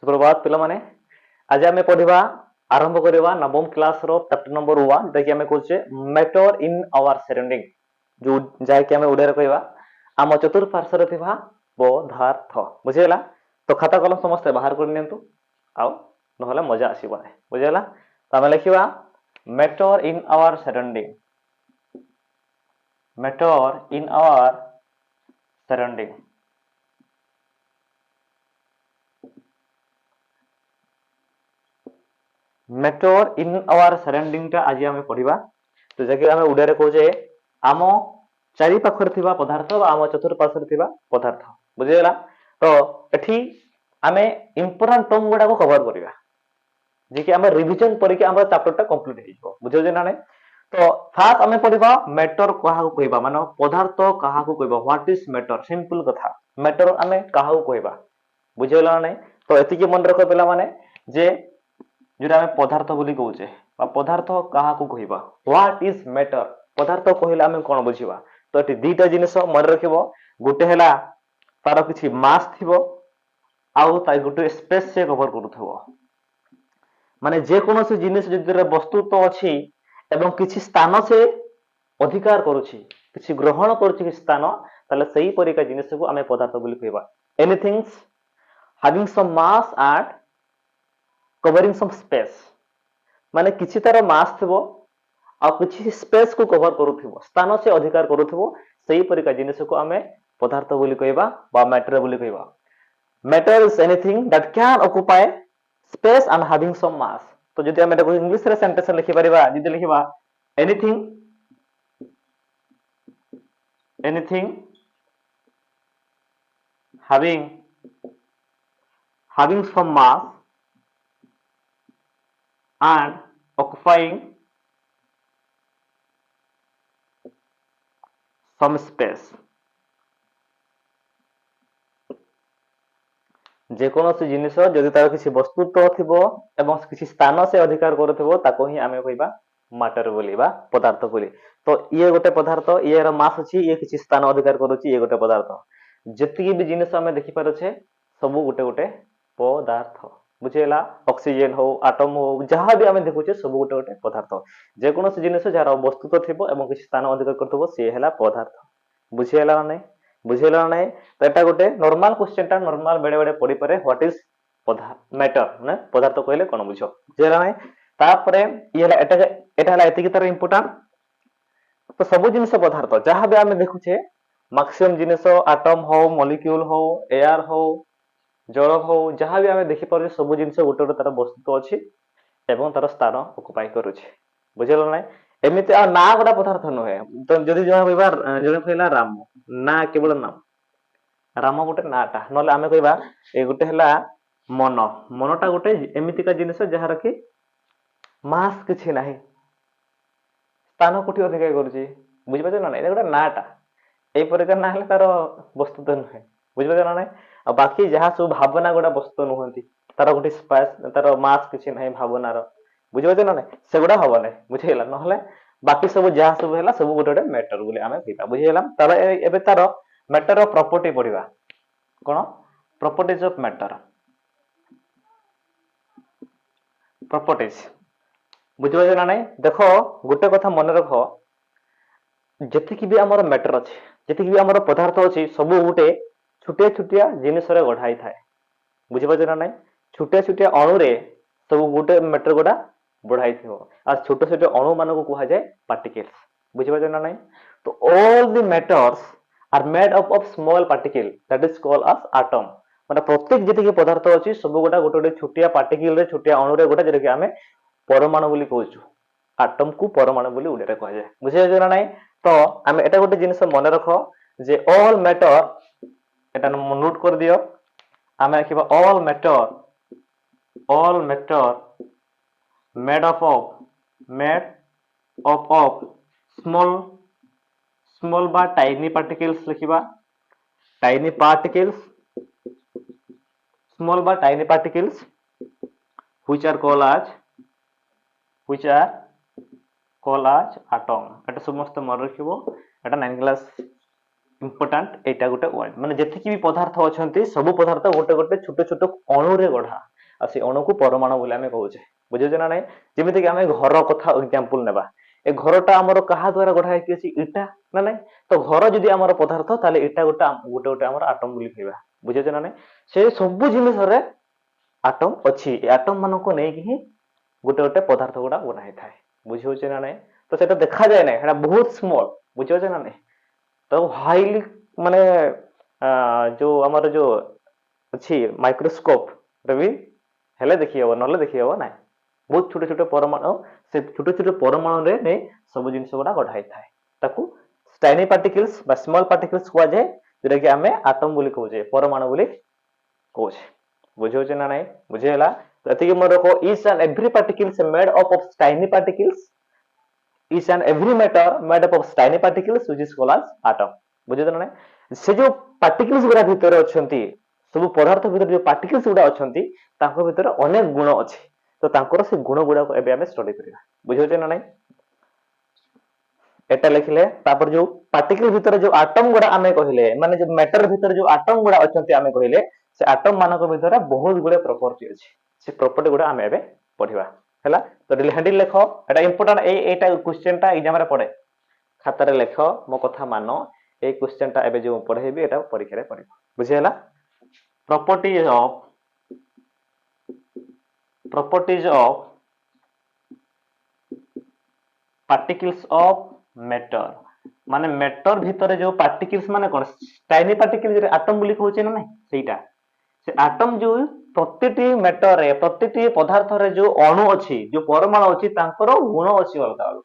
सुप्रभात पिला माने आज आमे पढ़िबा आरंभ करिबा नवम क्लास रो चैप्टर नंबर 1 जेकी आमे कहउचे मैटर इन आवर सराउंडिंग जो जाय कि आमे उडे कहबा आम चतुर्पार्श्व रे थिबा पदार्थ बुझियला तो खाता कलम समस्त बाहर कर नियंतु आउ नहले मजा आसीबा बुझियला तो आमे लिखिबा matter in our surrounding matter in our surrounding matter in our surrounding टा आज आमे पढ़िबा तो जेके आमे उडे रे कहउचे आम चारि पाखर थिबा पदार्थ बा आम चतुर्पार्श्व रे थिबा पदार्थ बुझियला तो एठी आमे इंपोर्टेंट टर्म गुडा को कवर करिबा जेकी आमे रिवीजन परि के हमर चैप्टर टा कंप्लीट हेइबो बुझियो जे ना नै तो फास्ट आमे पढ़िबा मैटर कहा को कहबा माने पदार्थ कहा को कहबा व्हाट इज मैटर सिंपल कथा मैटर आमे कहा को कहबा बुझियला नै तो एति के मन रखो पिला माने जे जोरा आमे पदार्थ बोली कहउचे बा पदार्थ कहा को कहबा व्हाट इज मैटर पदार्थ कहिला आमे कोन बुझिबा तो एटी दीटा जिनिस मन रखिबो गुटे हैला तार किछि मास थिबो आउ ताई गुटे स्पेस से कवर करूथबो माने जे कोनोसी जिनिस जदिरे वस्तु तो अछि एवं किछि स्थान से अधिकार करूछि किछि ग्रहण करूछि स्थान ताले सही परिका जिनिस को आमे पदार्थ बोली कहबा एनीथिंग्स having some mass and covering some space माने किछि तार मास थिबो आ किछि स्पेस को कवर करूथिबो स्थान से अधिकार करूथिबो सही परिका जिनिस को आमे पदार्थ बोली कहबा बा मैटर बोली कहबा matter is anything that can occupy space and having some mass तो जदि आमे देखो इंग्लिश रे सेंटेंस लिखि परिबा जदि लिखिबा anything anything having some mass and occupying some space जे कोनोसी जिनिस जदि तार किछि वस्तुत्व थिबो एवं किछि स्थान से अधिकार करथिबो ताको ही आमे कहबा मैटर बोली बा पदार्थ बोली तो ये गोटे पदार्थ ये रो मास अछि ये किछि स्थान अधिकार करूछि ये गोटे पदार्थ जति भी जिनिस आमे देखि पारछे सब गोटे गोटे पदार्थ बुझेला ऑक्सीजन हो एटम हो जहां भी आमे देखुचे सब गोटे गोटे पदार्थ जे कोनोसी जिनिस जार वस्तुत्व थिबो एवं किछि स्थान अधिकार करथिबो से हैला पदार्थ बुझेला नै बुझेला नै तो एटा गोटे नॉर्मल क्वेश्चन टा नॉर्मल बेडे बेडे पड़ी पारे व्हाट इज मैटर ने पदार्थ कहले कोन बुझो बुझेला नै तापरे ये एटा हला एति की तरह इंपोर्टेंट तो सब जिनिस पदार्थ जहां भी आमे देखुचे मैक्सिमम जिनिस एटम हो मॉलिक्यूल हो एयर हो जल हो जहां भी आमे देखि पारे सब जिनिस गोटे गोटे तार वस्तु अछि एवं तार स्थान ऑक्युपाई करूछि बुझेला नै एमिति आ ना गोटा पदार्थ नहे तो जदि जहा कहबा जने कहला राम ना केवल नाम राम गोटे नाटा नले आमे कहबा ए गोटे हला मन मनटा गोटे एमिति का जिनिस जहा रखी मास किछि नाही स्थान कोठी अधिकार करूछि बुझि पाछो ना ए गोटे नाटा ए परिका ना हले तार वस्तु तो नहे बुझि पाछो ना नै आ बाकी जहा सब भावना गोटा वस्तु नहंती तार गोटे स्पेस तार मास किछि नाही भावनार बुझि पाछो ना नै सेगुडा हबो नै बुझिला नहले बाकी सब जहा सब हैला सब गोटे गोटे मैटर बोली आमे कहबा बुझिला तार एबे तार मैटर ऑफ प्रॉपर्टी पढिबा कोन प्रॉपर्टीज ऑफ मैटर प्रॉपर्टीज बुझि पाछो ना नै देखो गोटे कथा मन रखो जति की भी हमर मैटर अछि जति की भी हमर पदार्थ अछि सब गोटे छुटिया छुटिया जिनिस रे गढाई थाए बुझि पाछो ना नै छुटिया छुटिया अणु रे सब गोटे मैटर गोडा बढ़ाई थिबो आ छोटे छोटे अणु मान को कहा जाय पार्टिकल्स बुझि पाछो ना नै तो all the matters are made up of small particle that is called as atom माने प्रत्येक जति के पदार्थ अछि सब गोटा गोटे गोटे छुटिया पार्टिकल रे छुटिया अणु रे गोटा जेरे कि हमें परमाणु बोली कहउछु एटम को परमाणु बोली उडे रे कहा जाय बुझि पाछो ना नै तो हमें एटा गोटे जिनिस मन रखो जे ऑल मैटर एटा नोट कर दियो हमें लिखबा all matter made up of small বা tiny particles लिखिबा tiny particles small বা tiny particles which are called as atom এটা সমস্ত মনে রাখিবো এটা 9 ক্লাস इम्पोर्टाट एटा गोटे वर्ड माने जेतिकी भी पदार्थ अछंती सब पदार्थ गोटे गोटे छोट छोट अणु रे गढ़ा आ से अणु को परमाणु बोले आमे कहूचे बुझे ना नहीं जेमिति कि आमे घर कथा एग्जांपल नेबा ए घरटा हमर कहा द्वारा गढ़ा हेति अछि इटा ना नहीं तो घर जदी हमर पदार्थ ताले इटा गोटे गोटे गोटे हमर एटम बोली कहबा बुझे ना नहीं से सब जिनिस रे एटम अछि एटम मानको को नै कि गोटे गोटे पदार्थ गुडा बना थाए बुझे होचे ना नहीं तो सेटा देखा जाय नै हेडा बहुत स्मॉल बुझे होचे ना नहीं तो हाईली माने जो हमारे जो अच्छी माइक्रोस्कोप रे भी हेले देखि हबो नले देखि हबो ना बहुत छोटे छोटे परमाणु से छोटे छोटे परमाणु रे ने सब जिनिस गुडा गढाई थाए ताकू टाइनी पार्टिकल्स बा स्मॉल पार्टिकल्स को जाय जेटा कि हमें एटम बोली कहूचे परमाणु बोली कहूचे बुझे होचे ना नहीं बुझे हला तो एति के मोर को each and every particles made up of tiny particles each and every matter made up of tiny particles which is called as atom बुझे ना नहीं से जो पार्टिकल्स गुडा भीतर अछंती सब पदार्थ भीतर जो पार्टिकल्स गुडा अछंती ताको भीतर अनेक गुण अछि तो तांकर से गुण गुडा को एबे हमें स्टडी करिया बुझे ना नहीं एटा लिखले तापर जो पार्टिकल भीतर जो एटम गुडा हमें कहिले माने जो मैटर भीतर जो एटम गुडा अछंती हमें कहिले से एटम मानक भीतर बहुत गुडे प्रॉपर्टी अछि से प्रॉपर्टी गुडा हमें एबे पढिबा हैला तो हैंडल लेख एटा इंपोर्टेंट एटा क्वेश्चन टा एग्जाम रे पड़े खाता रे लेख मो कथा मानो ए क्वेश्चन टा एबे जो पढेबी एटा परीक्षा रे पड़िबो बुझे हैला properties of particles of matter माने मैटर भीतर जो पार्टिकल्स माने कोन टाइनी पार्टिकल जे एटम बोली कहउचे ना नहीं सेटा से एटम जो प्रतिटी मैटर रे प्रतिटी पदार्थ रे जो अणु अछि जो परमाणु अछि तांकर गुण अछि अलग अलग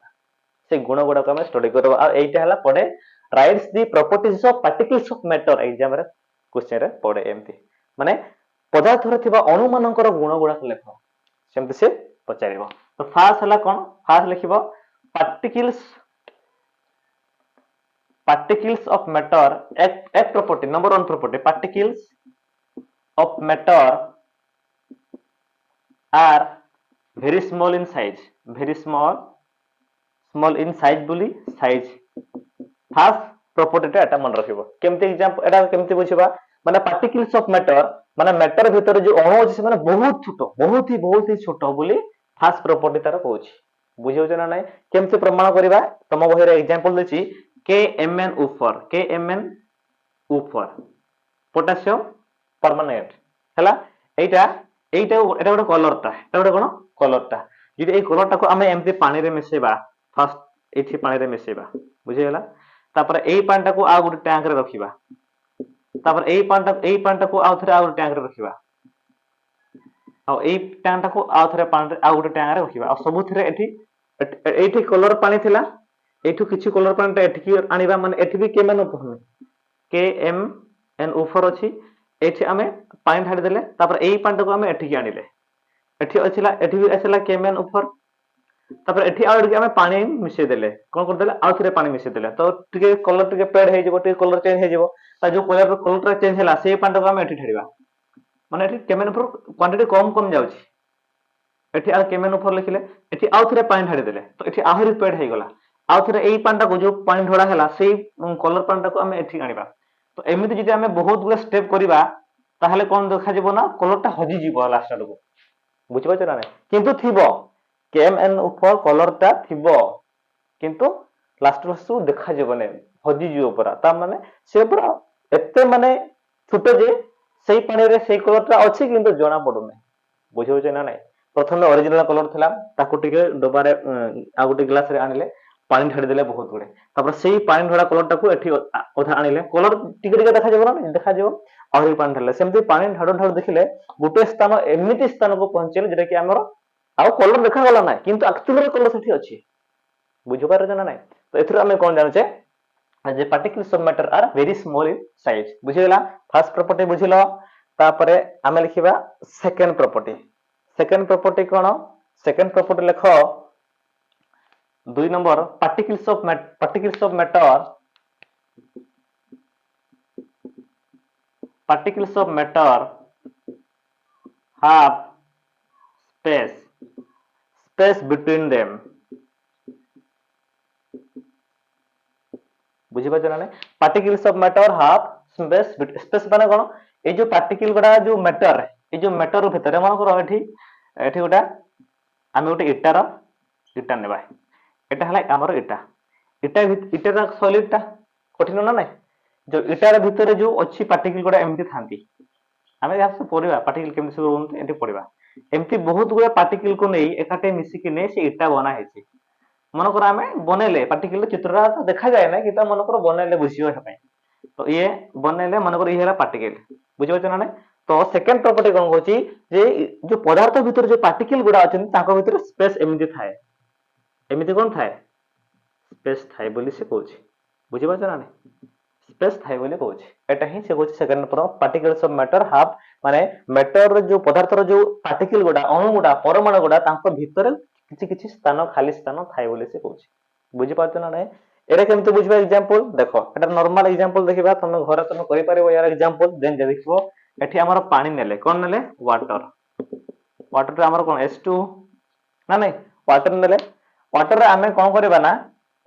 से गुण गुडा को हम स्टडी करबा आ एटा हला पडे rights the properties of particles of matter exam रे क्वेश्चन रे पडे एमती माने पदार्थ रे थिबा अणु मानकर गुण गुडा को लेखो सेमती से पचारिबो तो फास्ट हला कोन फास्ट लिखिबो पार्टिकल्स ऑफ मैटर एक property number 1 property particles of matter are very small in size very small in size बोली size first property टा एटा मन रखिबो केमते एग्जांपल एटा केमते बुझिबा माने पार्टिकल्स ऑफ मैटर माने मैटर भीतर जो अणु अछि से माने बहुत ही छोटो बोली फर्स्ट प्रॉपर्टी तार कहूची बुझियो ना नाही केमते प्रमाण करिबा तम बहि रे एग्जांपल देछि KMN ऊपर पोटेशियम परमानेंट हैला एटा गोटे कलर टा एटा गोटे कोन कलर टा जदि ए कलर टा को हमें एमती पानी रे मिसेबा फर्स्ट एठी पानी रे मिसेबा बुझे गेला तापर एई पानी टा को आ गोटे टैंक रे रखिबा तापर एई पानी टा को आ थरे आ गोटे टैंक रे रखिबा आ एई टैंक टा को आ थरे पानी रे आ गोटे टैंक रे रखिबा आ सब थरे एठी कलर पानी थिला एठु किछि कलर पानी टा एठी आनिबा माने एठी भी केमन ऊपर KMN ऊपर अछि एठी हमें पानी ढाडी देले तापर एई पानी को हमें एठी के आनिले एठी अछिला एठी भी अछिला केमेन ऊपर तापर एठी आउड के हमें पानी मिसे देले कोन कर देले आउ थरे पानी मिसे देले तो टिके कलर टिके पेड हे जेबो टिके कलर चेंज हे जेबो ता जो कलर चेंज होला से पानी को हमें एठी ढाडीबा माने एठी केमेन ऊपर क्वांटिटी कम जाउची एठी आ केमेन ऊपर लिखिले एठी आउ थरे पानी ढाडी देले तो एठी आहुरी पेड हे गला आउ थरे एई पानी को जो पानी ढोडा होला सेई कलर पानी को हमें एठी आनिबा तो एमिति जदि हमें बहुत गुला स्टेप करिबा ताहले कोन देखा जिवो ना कलरटा हजि जिवो लास्ट आडको बुझि पाछ ना किंतु थिबो केएमएन ऊपर कलरटा थिबो किंतु लास्ट रसु देखा जिवो ने हजि जिवो परा ता माने से परा एते माने छुटे जे सेई पानी रे सेई कलरटा अछि किंतु जणा पडु नै बुझि होछ ना नै प्रथमे ओरिजिनल कलर थिला ताको टिके डबारे आ गुटे ग्लास रे आनिले पानी ढाडी देले बहुत गुडे तापर सेई पानी ढोडा कलरटा को एठी ओथा आनिले कलर टिके टिके देखा जिवो ना देखा जिवो आहुरी पानी ढाले सेमती पानी ढाडू ढाडू देखिले गुटे स्थान एमिति स्थान को पहुंचले जेटा कि हमर आ कलर देखा गला ना किंतु एक्चुअली कलर सेठी अछि बुझ पार जना ना तो एथरो हमें कोन जानो छे जे particles of matter are very small in size बुझिला फर्स्ट प्रॉपर्टी बुझिलो तापरे हमें लिखिबा सेकंड प्रॉपर्टी कोन सेकंड प्रॉपर्टी लेखो 2 number particles of matter have space between them बुझिपारछ ना नहीं particles of matter have space space माने कोन ए जो पार्टिकल गुडा जो मैटर ए जो मैटर भितर मन करो एठी एठी गोटा आमे गोटे इटा नेबा एटा हला हमर इटा इटा इटार सॉलिड टा कठिन ना नहीं जो इटार भितर जो अच्छी पार्टिकल गुडा एमती थांती आमे यास पढिबा पार्टिकल केमति सब होंते एठी पढिबा एमती बहुत गुडा पार्टिकल को नै एकाटे मिसी कि नै से इटा बना हेछि मन कर आमे बनेले पार्टिकल चित्ररा तो देखा जाए ना कि मन कर बनेले बुझियो हे तो ये बनेले मन कर ये हला पार्टिकल बुझियो ना नहीं तो सेकंड प्रॉपर्टी कोन होची जे जो पदार्थ भितर जो पार्टिकल गुडा अछन ताको भितर स्पेस एमती थाए एमती कोन थाए स्पेस थाए बोली से कहूची बुझि पाछ ना नहीं स्पेस थाए बोली कहूची एटा ही से कहूची second particles of matter have माने मैटर जो पदार्थ रो जो पार्टिकल गुडा अणु गुडा परमाणु गुडा तांको भितर किछि किछि स्थान खाली स्थान थाए बोली से कहूची बुझि पाछ ना नहीं एरे केमते बुझबा एग्जांपल देखो एटा नॉर्मल एग्जांपल देखिबा तुम घर तुम करि पारिबो यार एग्जांपल देन जे देखिबो एठी हमर पानी नेले कोन नेले वाटर वाटर रे हमर कोन H2 ना नहीं वाटर नेले वाटर रे आमे कोन करबा ना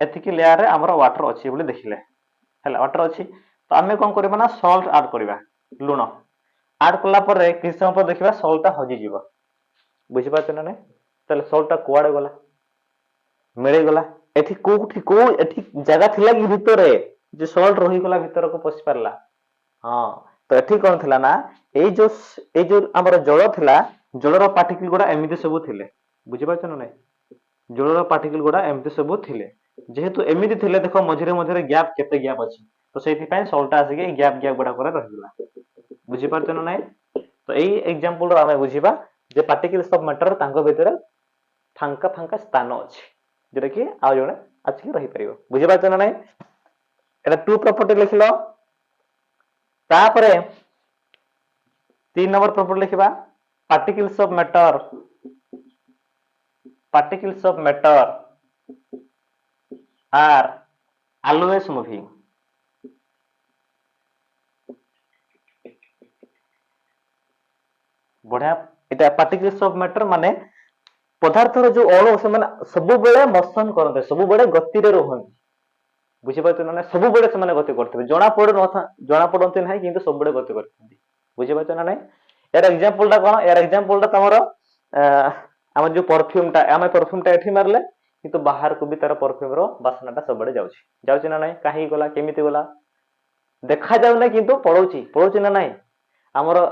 एथिकी लेयर रे हमर वाटर अछि बोली देखिले हैला वाटर अछि तो आमे कोन करबा ना सॉल्ट ऐड करबा लूण ऐड करला पर किछ समय पर देखिबा सॉल्ट ता हजि जीवो बुझि पाछ ना नहीं तले सॉल्ट ता कुआडे गला मिले गला एठी को एठी जगह थिला कि भितरे जे सॉल्ट रही गला भितर को पसि परला हां तो एठी कोन थिला ना ए जो हमर जल थिला जलर पार्टिकल गुडा एमिति सब थिले बुझि पाछ ना नहीं जलर पार्टिकल गुडा एमिति सब थिले जेहेतु एमिति थिले देखो मझिरे मझिरे गैप केते गैप अछि तो सेति पय सॉल्ट आसी के गैप गैप गुडा करे रहिला बुझि पाछ ना नहीं तो एई एग्जांपल रो हमें बुझिबा जे पार्टिकल्स ऑफ मैटर तांको भितर फांका फांका स्थान अछि जेटा कि आ जणे अछि रहि परिबो बुझि पाछ ना नहीं एटा टू प्रॉपर्टी लिखलो तापरे 3 नंबर प्रॉपर्टी लिखिबा particles of matter are always moving बढ़िया एटा particles of matter माने पदार्थ रो जो अणु से माने सब बेले मोशन करते सब बेले गति रे रहंती बुझि पाछ ना सब बेले से माने गति करते जणा पड़ते नाही किंतु सब बेले गति करते बुझि पाछ ना नाही यार एग्जांपल टा कोन यार एग्जांपल टा तमरो हम जो परफ्यूम टा एठी मारले किंतु बाहर को भी तार परफ्यूम रो वासना टा सब बडे जाउची ना नाही काहे गला केमिति गला देखा जाउ ना किंतु पड़ोची ना नाही हमरो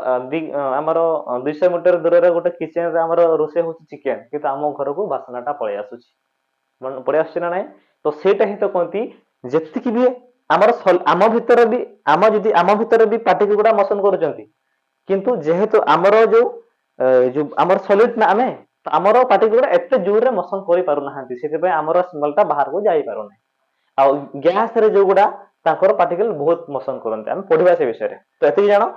200 मीटर दूर रे गोटे किचन रे हमरो रोसे होची चिकन किंतु हम घर को वासना टा पळे आसुची मन पळे आसुची ना नाही तो सेटा ही तो कोंती जेति कि भी हमरो आम भीतर भी पार्टिकल गुडा मोशन करूचंती किंतु जेहेतु हमरो जो हमर सॉलिड ना आमे तो हमरो पार्टिकल गुडा एते जोर रे मोशन करि पारु नाहंती सेते पे हमरो स्मेल टा बाहर को जाई पारु नै आ गैस रे जो गुडा ताकर पार्टिकल बहुत मोशन करनते हम पढिबा से विषय रे तो एते जानो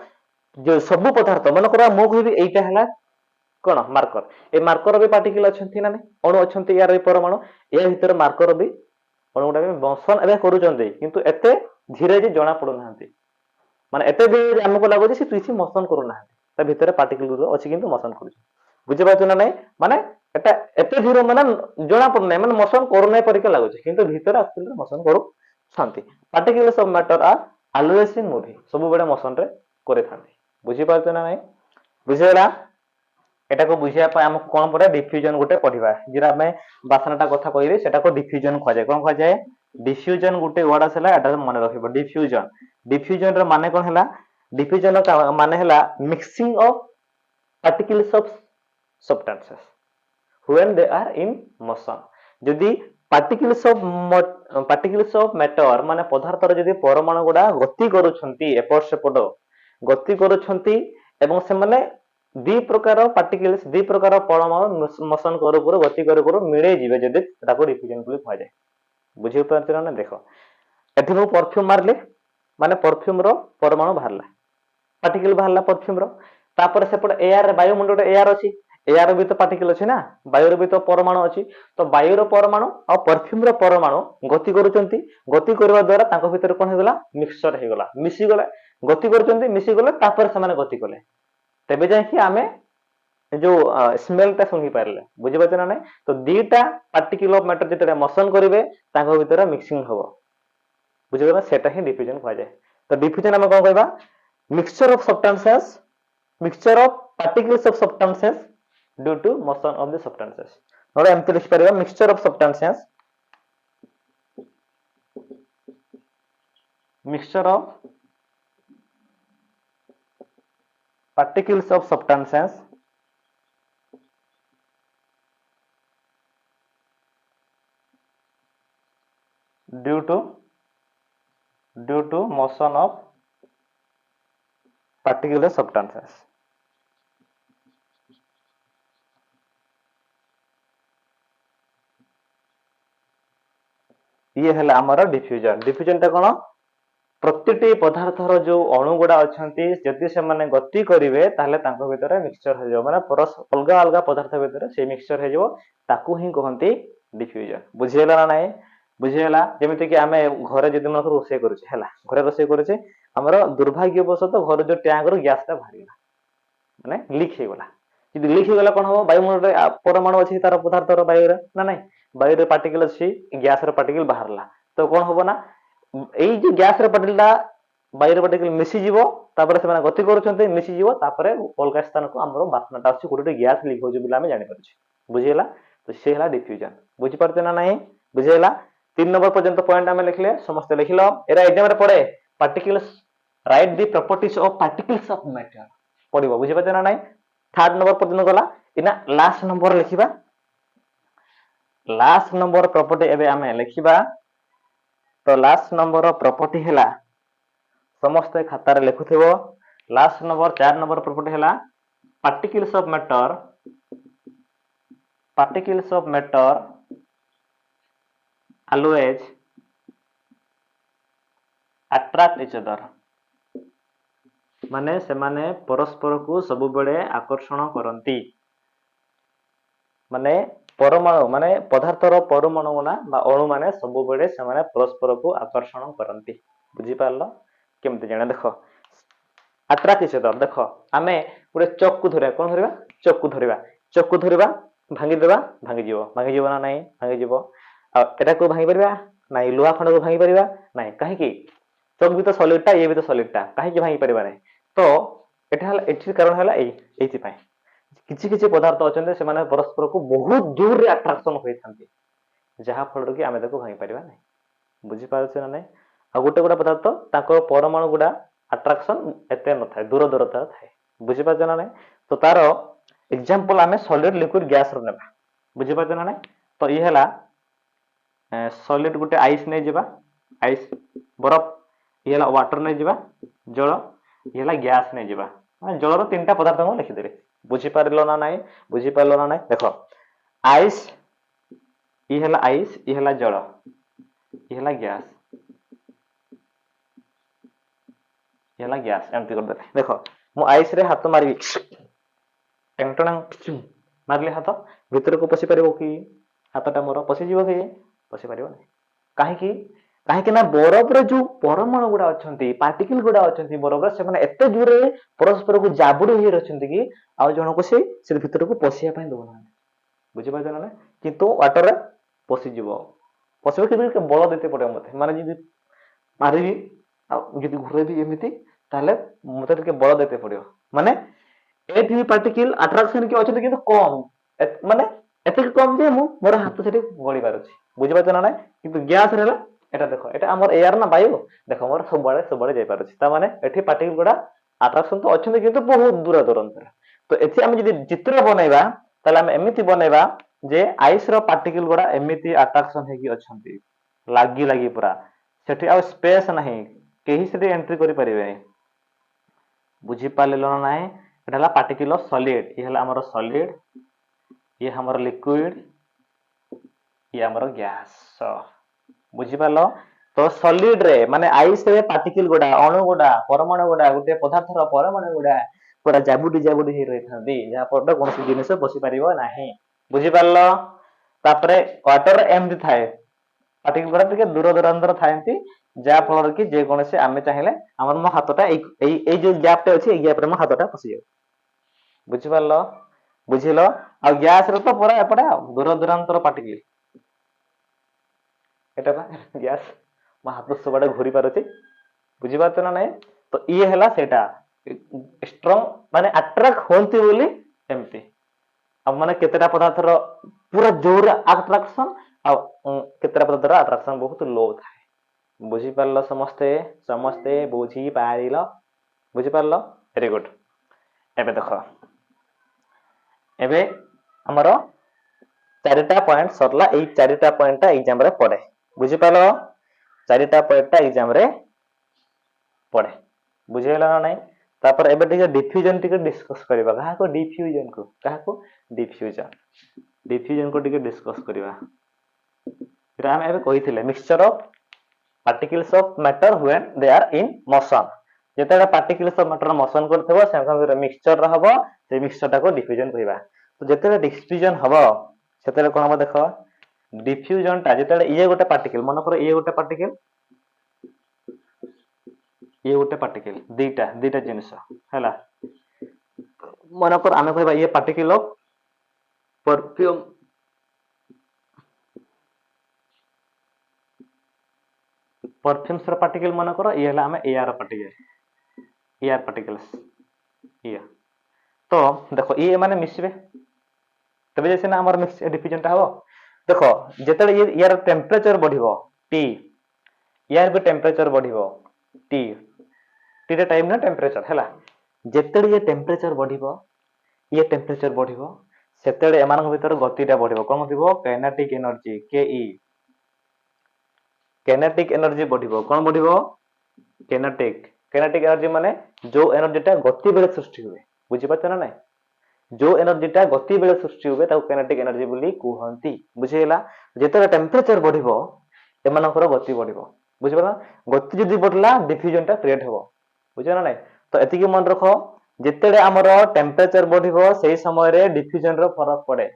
जो सब पदार्थ मन करा मो कहबी एटा हला कोन मार्कर ए मार्कर भी पार्टिकल अछंती ना नै अणु अछंती यार परमाणु ए भीतर मार्कर भी अणु गुडा भी मोशन एबे करूचंती किंतु एते धीरे जे जणा पडु नाहंती माने एते भी हमको लागो जे से किछि मोशन करू नाहंती ता भीतर पार्टिकल गुडा अछि किंतु मोशन करू बुझि पाछ ना नै माने एटा एते धीरे माने जणा पडु नै माने मोशन करू नै परिका लागो छै किंतु भीतर एक्चुअली मोशन करू छांती particles of matter are always in moving सब बडे मोशन रे करे थांती बुझि पाछ ना नै बुझेला एटा को बुझिया पय हमको कोन पडे डिफ्यूजन गुटे पढिबा जिरा में वासनाटा कथा कहिरे सेटा को डिफ्यूजन खा जाय कोन खा जाय डिफ्यूजन गुटे वर्ड आसला एटा मन रखिबो डिफ्यूजन रे माने कोन हला डिफ्यूजन का माने हला mixing of particles of substances when they are in motion जदि particles of matter माने पदार्थ रे जदि परमाणु गुडा गति करूछंती एपट सेपट गति करूछंती एवं से माने दी प्रकार पार्टिकल्स दी प्रकार परमाणु मोशन करू गति करू मिले जिवे जदि ताको डिफ्यूजन बोली कहा जाय बुझि पारछ ना देखो एथि को परफ्यूम मारले माने परफ्यूम रो परमाणु बाहरला पार्टिकल बाहरला परफ्यूम रो तापर सेपट एयर रे वायुमंडल एयर अछि एयर भी तो पार्टिकल अछि ना वायु रे भी तो परमाणु अछि तो वायु रो परमाणु और परफ्यूम रो परमाणु गति करूचंती गति करबा द्वारा ताको भीतर कोन हे गला मिक्सचर हे गला मिसी गला गति करूचंती मिसी गले तापर से माने गति कले तबे जाय कि आमे जो स्मेल ता सुनि पारले बुझि पाछ ना नै तो दीटा पार्टिकल ऑफ मैटर जेतरे मोशन करिवे ताको भीतर मिक्सिंग होबो बुझिगला सेटा ही डिफ्यूजन कहा जाए। तो डिफ्यूजन हम कोन कहबा mixture of substances, mixture of particles of substances due to motion of the substances. नोडे एमती लिखि परिबा mixture of substances, mixture of particles of substances due to motion of particular substances। ये है आमर डिफ्यूजन। डिफ्यूजन टा कोन प्रतिटी पदार्थर जो अणु गुड़ा अछंती जदि से माने गति करिवे ताहले तांको भितरे मिक्सचर हो जाय, माने परस अलगा अलगा पदार्थ भितरे से मिक्सचर हो जाय, ताकू ही कहंती डिफ्यूजन। बुझियला ना नाही? बुझियला जेमिति कि आमे घरे जदि मन रोसे करूचे हैला, घरे रोसे करूचे हमर दुर्भाग्यवशत घर जो टैंक रो गैस ता भारीला माने लीक हे गला। यदि लीक हे गला कोन हो वायुमंडल रे परमाणु अछि तार पदार्थ रो वायु रे ना नाही, वायु रे पार्टिकल अछि, गैस रो पार्टिकल बाहरला तो कोन होबो ना एई जो गैस रे पार्टिकलटा वायु पार्टिकल मिसी जीवो, तापर से माने गति करूछन्ते मिसी जीवो, तापर अलगा स्थान को हमरो बास्नाटा अछि कोटे गैस लीक हो जे बिला हमें जानि परछि। बुझियला? तो से हला डिफ्यूजन। बुझि परते ना नाही? बुझियला? 3 नंबर पर्यंत पॉइंट हमें लिखले, समस्त लिखिलो। एरा एग्जाम रे पड़े particles, right the properties of particles of matter पड़िबो। बुझि परते ना नाही? 3rd नंबर पर्यंत गला। इना लास्ट नंबर लिखिबा, लास्ट नंबर प्रॉपर्टी एबे हमें लिखिबा। तो लास्ट नंबर प्रॉपर्टी हैला समस्त खातार लिखुथिबो। लास्ट नंबर 4 नंबर प्रॉपर्टी हैला particles of matter, particles of matter always attract each other, माने से माने परस्पर को सब बड़े आकर्षण करंती। माने परमाणु माने पदार्थर परमाणु ना बा अणु माने सब बड़े से माने परस्पर को आकर्षण करंती। बुझि पारलो केमते जाने? देखो अट्रैक्ट इच अदर। देखो आमे गोटे चक्कू धरिया, कोन धरिबा? चक्कू धरिबा। चक्कू धरिबा भांगी देबा, भांगी जीवो ना नाही? भांगी जीवो। आ एटा को भांगी परिबा नाही, लोहा खंड को भांगी परिबा नाही। काहे कि चक भी तो सॉलिड टा, ये भी तो सॉलिड टा, काहे कि भांगी परिबा नाही? तो एटा हला एठी कारण हला एथि पय किछि किछि पदार्थ अछन्ते से माने परस्पर को बहुत दूर रे अट्रैक्शन होई थांती, जहा फल कि आमे ताको भांगी परिबा नाही। बुझि पारछ ना नाही? आ गोटे गोटे पदार्थ ताको परमाणु गुडा अट्रैक्शन एते न थाए, दूर दूरता थाए। बुझि पारछ ना नाही? तो तारो एग्जांपल आमे सॉलिड लिक्विड गैस रो नेबा। बुझि पारछ ना नाही? तो ई हला सॉलिड गोटे आइस नै जिबा, आइस बरफ, ई हला वाटर नै जिबा, जल, ई हला गैस नै जिबा। माने जल रो तीनटा पदार्थ हम लिखि देबे। बुझि पारलो ना नाही? बुझि पारलो ना नाही? देखो आइस, ई हला आइस, ई हला जल, ई हला गैस, ई हला गैस। एमती कर देले। देखो मु आइस रे हाथ मारबी, टेंटण मारले हाथ भीतर को पसी परिबो कि? हाथटा मोर पसी जीवो कि? पसी परिबो नाही। काहे कि? काहे कि ना बरफ रे जो परमाणु गुडा अछंती, पार्टिकल गुडा अछंती बरफ रे, से माने एते दूर रे परस्पर को जाबुडी होई रहछंती कि आ जण को से भीतर को पसिया पय दो ना। बुझि पाइछ ना? किंतु वाटर रे पसी जीवो, पसिबो कि बल देते पड़े मते, माने जदी मारिबी आ जदी घुरेबी एमिति ताले मते के बल देते पड़ियो। माने एट भी पार्टिकल अट्रैक्शन के अछंती किंतु कम, माने एते कम जे मु मोर हाथ सेठी गळी पारुछि। बुझि पाइछ ना? किंतु गैस रेला एटा देखो, एटा हमर एयर ना वायु, देखो मोर सब बड़े जाय पारुछि। ता माने एठी पार्टिकल गुडा अट्रैक्शन तो अछंती किंतु बहुत दूर दूरंतर। तो एथि हम जदी चित्र बनाइबा ताले हम एमिति बनाइबा जे आइस रो पार्टिकल गुडा एमिति अट्रैक्शन हे कि अछंती, लागी लागी पूरा सेठी आ स्पेस नाही, केही सेठी एंट्री करि परिबे। बुझि पालेलो ना नाही? एटा हला पार्टिकल ऑफ सॉलिड, ये हला हमर सॉलिड, ये हमर लिक्विड, ये हमर गैस। बुझि पालो? तो सॉलिड रे माने आइस रे पार्टिकल गुडा, अणु गुडा, परमाणु गुडा, गोटे पदार्थ रो परमाणु गुडा पूरा जाबुडी जाबुडी हे रहि थांदी, जहा पर कोनसी जिनिस बसी परिबो नाही। बुझि पालो? तापरे वाटर एमति थाए, पार्टिकल गुडा टिके दूर दूरांतर थाएंती, जहा फल कि जे कोनसे आमे चाहिले हमर मो हाथटा एई जो गैप टे अछि, एई गैप रे मो हाथटा पसी जाय। बुझि पालो? बुझिलो? आ गैस रे तो पूरा एपडा दूर दूरांतर पार्टिकल, एटा बा गैस ମୋ ହାତ ସବୁଆଡେ ଘୁରି ପାରୁଛି, ବୁଝିପାରୁଛ ନା ନାଇଁ? ତ ଇଏ ହେଲା ସେଇଟା ଷ୍ଟ୍ରଙ୍ଗ ମାନେ ଆଟ୍ରାକ୍ଟ ହୁଅନ୍ତି ବୋଲି ଏମିତି। ଆଉ ମାନେ କେତେଟା ପଦାର୍ଥର ପୁରା ଜୋର ଆଟ୍ରାକ୍ସନ ଆଉ କେତେଟା ପଦାର୍ଥର ଆଟ୍ରାକ୍ସନ ବହୁତ ଲୋ ଥାଏ। ବୁଝିପାରିଲ ସମସ୍ତେ? ସମସ୍ତେ ବୁଝିପାରିଲ? ବୁଝିପାରିଲ? Very good. ଏବେ ଦେଖ, ଏବେ ଆମର 4ଟା ପଏଣ୍ଟ ସରିଲା। ଏଇ 4ଟା ପଏଣ୍ଟଟା ଏକ୍ସାମ ରେ ପଡେ, ବୁଝିପାରିଲ? 4ଟା ପଏଣ୍ଟଟା ଏକ୍ସାମ ରେ ପଡେ, ବୁଝିହେଲା ନା ନାଇଁ? ତାପରେ ଏବେ ଟିକେ ଡିଫ୍ୟୁଜନ ଟିକେ ଡିସ୍କସ କରିବା। କାହାକୁ? ଡିଫ୍ୟୁଜନ କୁ। କାହାକୁ? ଡିଫ୍ୟୁଜନ। ଡିଫ୍ୟୁଜନ କୁ ଟିକେ ଡିସ୍କସ କରିବା। ଏଟା ଆମେ ଏବେ କହିଥିଲେ mixture of particles of matter when they are in motion। ଯେତେବେଳେ particles of matter motion କରୁଥିବ ସେ ମିକ୍ସଚର ହବ, ସେ ମିକ୍ସଚର ଟାକୁ ଡିଫ୍ୟୁଜନ କହିବା। ତ ଯେତେବେଳେ ଡିଫ୍ୟୁଜନ ହବ ସେତେବେଳେ କଣ ହବ ଦେଖ, ଡିଫ୍ୟୁଜନ ଟା ଯେତେବେଳେ ଇଏ ଗୋଟେ ପାର୍ଟିକଲ, ମନେକର ଇଏ ଗୋଟେ ପାର୍ଟିକଲ, ଇଏ ଗୋଟେ ପାର୍ଟିକଲ, ଦିଟା ଜିନିଷ ହେଲା। ମନେକର ଆମେ କହିବା ଇଏ ପାର୍ଟିକଲ ଅଫ ପରଫ୍ୟୁମ, परफ्यूम्स ର ପାର୍ଟିକଲ ମନେକର ଇଏ ହେଲା ଆମେ ଏୟାର ପାର୍ଟିକଲ, ଏୟାର ପାର୍ଟିକଲ୍ସ ଇଏ। ତ ଦେଖ ଇଏ ମାନେ ମିଶିବେ, ତେବେ ଯେ ସିନା ଆମର ଡିଫ୍ୟୁଜନ ଟା ହବ। ଦେଖ ଯେତେବେଳେ ଇୟାର ଟେମ୍ପରେଚର ବଢିବ ଟି, यार भी टेम्परेचर बढ़िबो टी, टी रे टाइम ना टेम्परेचर हैला। जेतेडे ये टेम्परेचर बढ़िबो, ये टेम्परेचर बढ़िबो, सेतेडे एमानक भितर गतिटा बढ़िबो। कोन बढ़िबो? काइनेटिक एनर्जी के ई, काइनेटिक एनर्जी बढ़िबो। कोन बढ़िबो? काइनेटिक। काइनेटिक एनर्जी माने जो एनर्जीटा गति बेले सृष्टि हुए, बुझि पाछो ना नै? जो एनर्जीटा गति बेले सृष्टि हुए ताको काइनेटिक एनर्जी बोली कुहंती, बुझिहेला? जेतेडे टेम्परेचर बढ़िबो एमानकर गति बढ़िबो, बुझिपारा? गति जदि बढ़ला डिफ्यूजन टा क्रिएट हेबो, बुझियो ना नै? तो एतिकी मन रखो, जेतेडे हमर टेम्परेचर बढ़िबो सेही समय रे डिफ्यूजन रो फरक पड़े।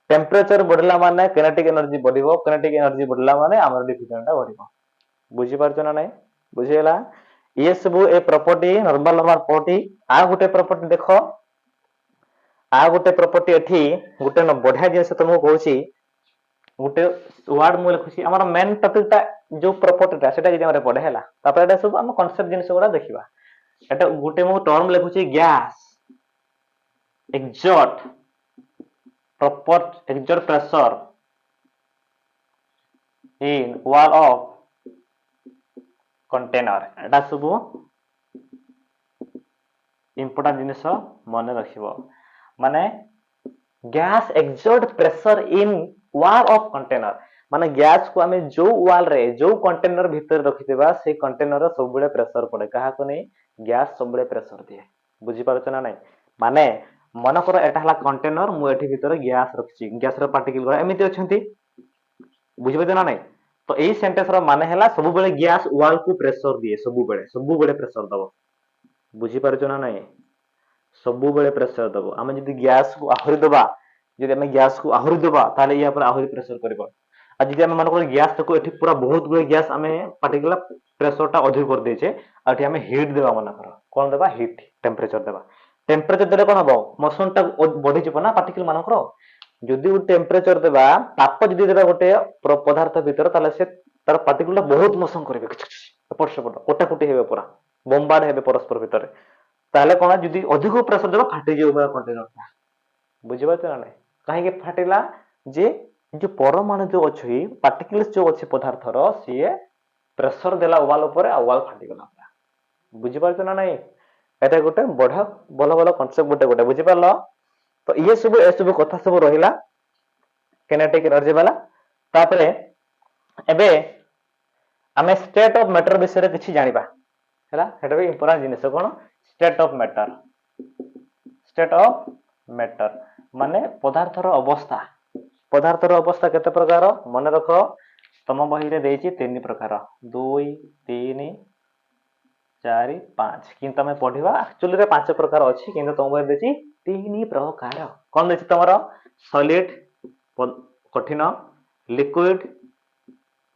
टेम्परेचर बढ़ला माने काइनेटिक एनर्जी बढ़िबो, काइनेटिक एनर्जी बढ़ला माने हमर डिफ्यूजन टा बढ़िबो, बुझि पारछो ना नै? बुझिहेला? ये सब a property normal property. Uh Gute property देखो, आ गुटे प्रॉपर्टी एठी गुटे न बढ़िया जिंस तुमको कहूची, गुटे वर्ड मु लिखुची हमर मेन टॉपिक टा जो प्रॉपर्टी टा सेटा एग्जाम रे पढे हैला। तापर एटा सब हम कांसेप्ट जिंस गुडा देखिबा। एटा गुटे मु टर्म लिखुची gas exert proper exert pressure in wall of container. एटा सब इंपोर्टेंट जिंस मन रखिबो। माने gas exert pressure in wall of container माने गैस को आमे जो वॉल रे जो कंटेनर भीतर रखितेबा से कंटेनर सब बळे प्रेशर पड़े। काहा को नै? गैस सब बळे प्रेशर दिए, बुझि पारछ ना नै? माने मन कर एटा हला कंटेनर, मु एठी भीतर गैस रखछि, गैस रो पार्टिकल गुडा एमिति अछंती, बुझि पारछ ना नै? तो एई सेंटेंस रो माने हला सब बळे गैस वॉल को प्रेशर दिए, सब बळे प्रेशर दबो, बुझि पारछ ना नै? सब बळे प्रेशर दबो। आमे जदि गैस को आहुरि दबा, जदि आमे गैस को आहुरि दबा ताले या पर आहुरि प्रेशर करबो। आ जदि आमे मन कर गैस को एठी पूरा बहुत गुळे गैस आमे पार्टिकुलर प्रेशर टा अधिक कर देछे, आ एठी आमे हीट देबा मन कर। कोन देबा? हीट, टेम्परेचर देबा। टेम्परेचर देले कोन हबो? मोशन टा बढ़ि जिवो ना पार्टिकल मान कर। जदि टेम्परेचर देबा, ताप जदि देबा गोटे पदार्थ भीतर ताले से तार पार्टिकल टा बहुत मोशन करबे, एपट सेपट कोटाकुटी हेबे, पूरा बम्बार्ड हेबे परस्पर भीतर। ताले कोन जदि अधिक प्रेशर देबा फाटि जिवो कंटेनर टा, बुझि पाछ ना नै? काहे के फाटिला? जे जो परमाणु जो अछि, पार्टिकल्स जो अछि पदार्थर, सिए प्रेशर देला वॉल ऊपर आ वॉल फाटि गला, बुझि पाछ ना नै? एटा गोटे बढा भलो भलो कांसेप्ट गोटे बुझि पारलो? तो ये सब ए सब कथा सब रहिला काइनेटिक एनर्जी वाला। तापरे एबे हमें स्टेट ऑफ मैटर विषय रे किछि जानिबा हैला। हेटा भी इंपोर्टेंट जिनिस कोन? State of matter. State of matter माने पदार्थर अवस्था। पदार्थर अवस्था केते प्रकार मन रखो? तम बही रे देछि 3 प्रकार, 2 3 4 5, किंतु तमे पढिबा एक्चुअली रे 5 प्रकार अछि, किंतु तम बही देछि 3 प्रकार। कोन देछि तमरो? सॉलिड कठिन, लिक्विड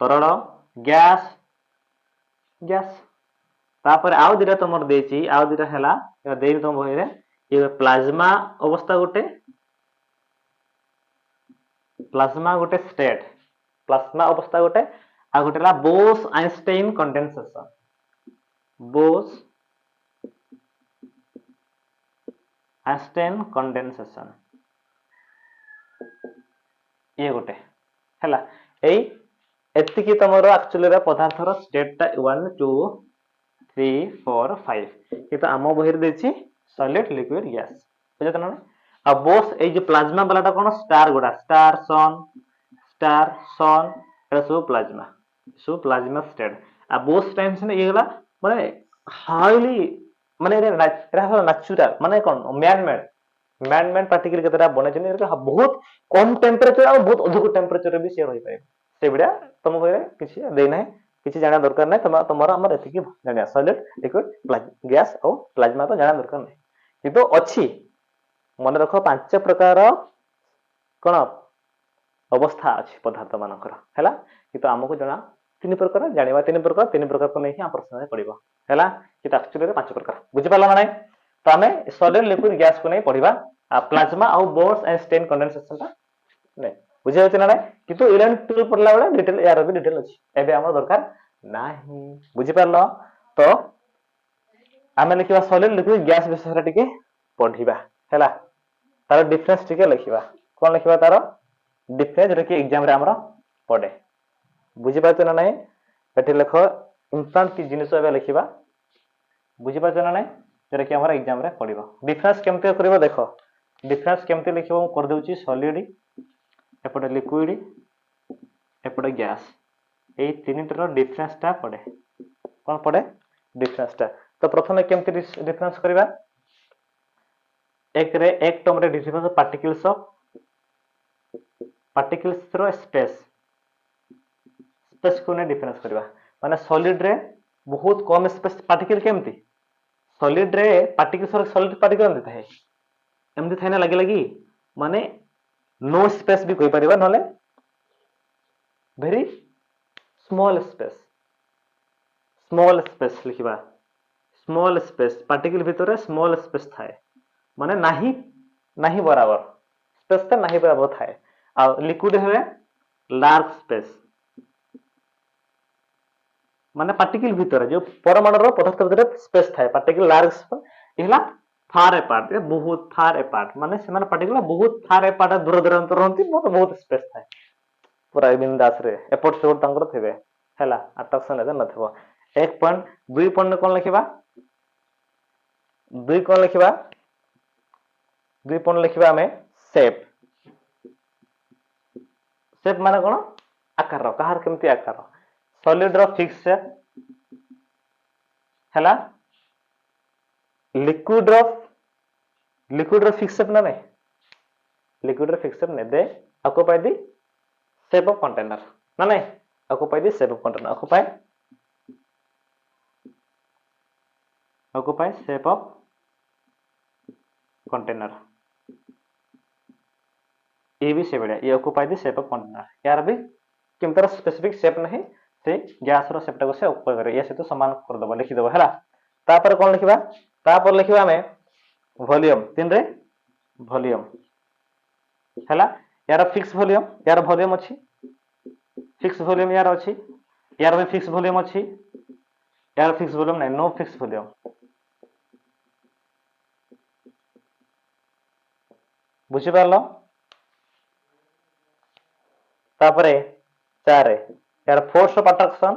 तरल, गैस गैस। तापर आउ दिरा तमर देछि, आउ दिरा हैला देइ तम बही रे ये प्लाज्मा अवस्था गोटे, प्लाज्मा गोटे स्टेट, प्लाज्मा अवस्था गोटे, आ गोटेला Bose Einstein condensation Bose Einstein condensation ये गोटे हैला एई एतिकी तमरो एक्चुअली रे पदार्थर स्टेटटा 1 2 3 4 5 ये तो आम बहिर देछि सॉलिड लिक्विड गैस बुझत ना आ बोस ए जो प्लाज्मा वालाटा कोन स्टार गुडा स्टार सन एटा सब प्लाज्मा स्टेट आ बोस टाइम्स ने ये गला माने हाईली माने एटा नेचुरल माने कोन मैन मेड पार्टिकल केतरा बने छन एटा बहुत कम टेंपरेचर और बहुत अधिक टेंपरेचर भी से रही पाए से बिडा तुम कहरे किछि दे नै किछि जाना दरकार नै तमरा हमर एतिकी जानिया सॉलिड लिक्विड गैस और प्लाज्मा तो जाना दरकार नै किंतु अछि मन रखो पांच प्रकार कोन अवस्था अछि पदार्थ मानकर हैला किंतु हमको जना तीन प्रकार जानिबा तीन प्रकार को नहीं हम प्रश्न पड़िबो हैला कि एक्चुअली रे पांच प्रकार बुझि पाला नै तो हमें सॉलिड लिक्विड गैस को नहीं पढ़िबा प्लाज्मा और बोर्स एंड स्टेन कंडेंसेशन ता नै बुझे होछ ना नै किंतु 11 12 पढ़ला बेला डिटेल यार भी डिटेल अछि एबे हमर दरकार नाही बुझि पारलो तो आमे लिखिबा सॉलिड लिक्विड गैस विषय रे टिके पढ़िबा हैला तार डिफरेंस टिके लिखिबा कोन लिखिबा तार डिफरेंस रे कि एग्जाम रे हमरा पड़े बुझि पाछ ना नै एठी लिखो इंस्टेंट की जिनिस एबे लिखिबा बुझि पाछ ना नै जेरा कि हमरा एग्जाम रे पड़िबो डिफरेंस केमते करबो देखो डिफरेंस केमते लिखिबो हम कर देउची सॉलिड एपटे लिक्विड एपटे गैस ए तीनटर डिफरेंस ता पड़े कोन पड़े डिफरेंस ता तो प्रथमे केमते डिफरेंस करबा एक रे एक टर्म रे डिफरेंस पार्टिकल्स रो स्पेस को ने डिफरेंस करबा माने सॉलिड रे बहुत कम स्पेस पार्टिकल केमती सॉलिड रे पार्टिकल्स और सॉलिड पार्टिकल एमती थाए एमती थाए ना लगे माने नो स्पेस भी कोई परिबा नले वेरी स्मॉल स्पेस लिखिबा स्मॉल स्पेस पार्टिकल भीतर स्मॉल स्पेस थाए माने नाही बराबर स्पेस ता नाही बराबर थाए आ लिक्विड है लार्ज स्पेस माने पार्टिकल भीतर जो परमाणु रो पदार्थ भीतर स्पेस थाए पार्टिकल लार्ज इहला फार अपार्ट बहुत फार अपार्ट माने से माने पार्टिकल बहुत फार अपार्ट दूर दूरांतर रहंती बहुत स्पेस थाए पूरा बिंदास रे एपोर्ट से तांकर थेबे हैला अट्रैक्शन एदे नथबो 1 पॉइंट 2 पॉइंट कोन लिखिबा 2 कोन लिखिबा 2 पॉइंट लिखिबा हमें शेप माने कोन आकार कहार केमती आकार सॉलिड रो फिक्स शेप हैला लिक्विड रो फिक्स शेप ना नहीं लिक्विड रो फिक्स शेप ने दे आको पाई दी शेप ऑफ कंटेनर ना नहीं आको पाई दी शेप ऑफ कंटेनर आको पाई शेप ऑफ कंटेनर ये भी शेप ये occupy the shape of container यार भी किमतर स्पेसिफिक शेप नहीं से गैस रो शेप को से ऑक्युपाई करे ये से तो समान कर दबो लिखि दबो हैला तापर कोन लिखिबा तापर लिखिबा हमें वॉल्यूम तीन रे वॉल्यूम हैला यार फिक्स वॉल्यूम अछि फिक्स वॉल्यूम यार अछि यार भी फिक्स वॉल्यूम अछि यार फिक्स वॉल्यूम नहीं नो फिक्स वॉल्यूम बुझि पारलो तापरे 4 यार force of attraction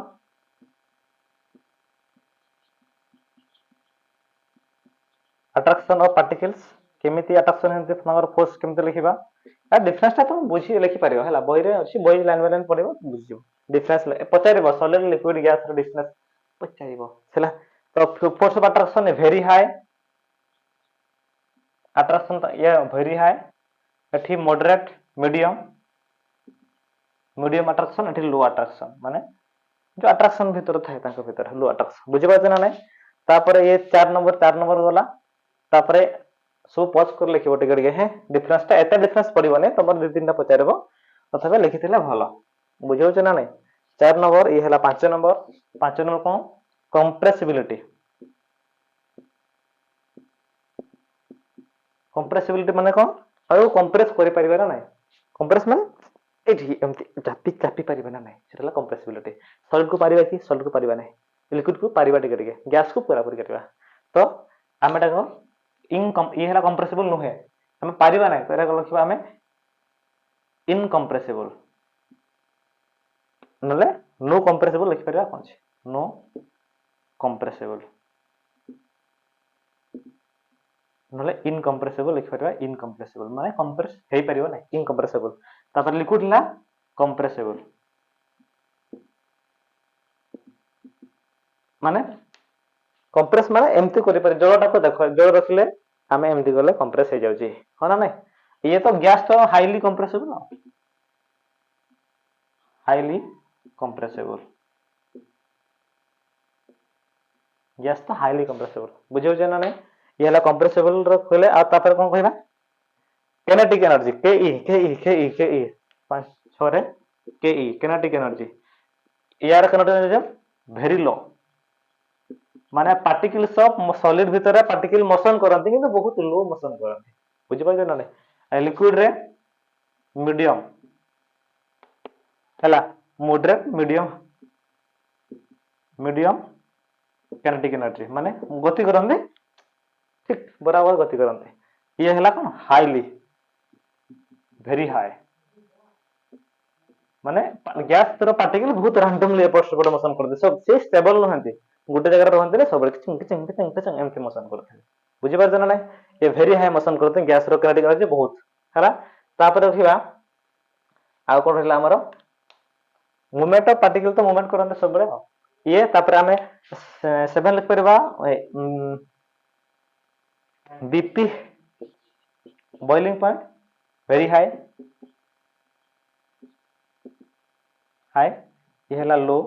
of particles केमिति अट्रैक्शन हेते फनगर फोर्स केमिति लिखिबा आ डिफरेंस ता तुम बुझी लिखि परियो हला बही रे अछि बही लाइन बाय लाइन पढिबो बुझियो डिफरेंस पचारिबो सॉलिड लिक्विड गैस रो डिफरेंस पचारिबो छला तो force of attraction very high attraction ये वेरी हाई एठी मॉडरेट मीडियम अट्रैक्शन एठी लो अट्रैक्शन माने जो अट्रैक्शन भीतर थाए तांको भीतर लो अट्रैक्शन बुझि पाछ ना नै तापर ये 4 नंबर गला तापर सो पॉज कर लिखिबो टिके टिके है डिफरेंस ता एते डिफरेंस पड़िबो नै तमर दु तीनटा पचारबो तथापि लिखिथिले भलो बुझियो ना नै 4 नंबर ये हला 5 नंबर कोन कंप्रेसिबिलिटी माने कोन आउ कंप्रेस करि परिबा ना नै कंप्रेस माने ଏଠି ଏମିତି ଚାପି ପାରିବା ନା ନାହିଁ, ସେଟା ହେଲା କମ୍ପ୍ରେସିବିଲିଟି। ସଲିଡ୍ କୁ ପାରିବା କି? ସଲିଡ୍ କୁ ପାରିବା ନାହିଁ। ଲିକ୍ୱିଡ୍ କୁ ପାରିବା ଟିକେ ଟିକେ, ଗ୍ୟାସ୍ କୁ ପୁରାପୁରି କରିବା। ତ ଆମେ ଏଟାକୁ ଇଏ ହେଲା କମ୍ପ୍ରେସିବଲ ନୁହେଁ, ଆମେ ପାରିବା ନାହିଁ, ଏଟାକୁ ଲେଖିବା ଆମେ ଇନକମ୍ପ୍ରେସିବଲ, ନହେଲେ नो କମ୍ପ୍ରେସିବଲ ଲେଖିପାରିବା। କଣ ଅଛି? नो କମ୍ପ୍ରେସିବଲ, ନହେଲେ ଇନକମ୍ପ୍ରେସିବଲ ଲେଖିପାରିବା। ଇନକମ୍ପ୍ରେସିବଲ ମାନେ କମ୍ପ୍ରେସ ହେଇପାରିବ ନାହିଁ, ଇନକମ୍ପ୍ରେସିବଲ। ତାପରେ ଲିକ୍ୱିଡ ହେଲା କମ୍ପ୍ରେସିବଲ, ମାନେ କମ୍ପ୍ରେସ ମାନେ ଏମିତି କରିପାରେ। ଜଳଟାକୁ ଦେଖ, ଜଳ ରଖିଲେ ଆମେ ଏମିତି ଗଲେ କମ୍ପ୍ରେସ ହେଇଯାଉଛି, ହଁ ନା ନାଇଁ? ଇଏ ତ ଗ୍ୟାସ ତ ହାଇଲି କମ୍ପ୍ରେସିବଲ, ହାଇଲି କମ୍ପ୍ରେସିବଲ, ଗ୍ୟାସ ତ ହାଇଲି କମ୍ପ୍ରେସିବଲ, ବୁଝିପାରୁଛ ନା ନାଇଁ? ଇଏ ହେଲା କମ୍ପ୍ରେସିବଲ ର କହିଲେ। ଆଉ ତାପରେ କଣ କହିବା? kinetic energy, ke 5 6 ରେ ke kinetic energy। यार kinetic energy very low, ମାନେ ପାର୍ଟିକଲ୍ସ ଅଫ ସଲିଡ ଭିତରେ ପାର୍ଟିକଲ ମୋଶନ କରନ୍ତି କିନ୍ତୁ ବହୁତ ଲୋ ମୋଶନ କରନ୍ତି, ବୁଝିପାରୁଛ ନା ନାଇଁ? ଲିକ୍ୱିଡ ରେ ମିଡିୟମ ହେଲା, ମୋଡରେଟ ମିଡିୟମ kinetic energy, ମାନେ ଗତି କରନ୍ତି ଠିକ ବରାବର ଗତି କରନ୍ତି। ଇଏ ହେଲା କଣ? ହାଇଲି, ଭେରି ହାଇ, ମାନେ ଗ୍ୟାସ ର ପାର୍ଟିକଲ ବହୁତ ରାଣ୍ଡମଲି ଏପଟ ସେପଟ ମୋଶନ କରନ୍ତି, ସେ ଷ୍ଟେବଲ ନୁହନ୍ତି, ଗୋଟେ ଜାଗାରେ ରହନ୍ତି ସବୁବେଳେ ଏମିତି ମୋଶନ କରୁଥିବେ, ବୁଝିପାରୁଛ ନା ନାଇଁ? ଏ ଭେରି ହାଇ ମୋଶନ କରନ୍ତି, ଗ୍ୟାସ ର kinetic energy ବହୁତ ହେଲା। ତାପରେ ଦେଖିବା ଆଉ କଣ ରହିଲା ଆମର? ମୁଭମେଣ୍ଟ ଅଫ ପାର୍ଟିକଲ, ତ ମୁଭମେଣ୍ଟ କରନ୍ତି ସବୁବେଳେ ଇଏ। ତାପରେ ଆମେ 7 ଲିଖିପାରିବା BP, boiling point, very high, high, ये है लो,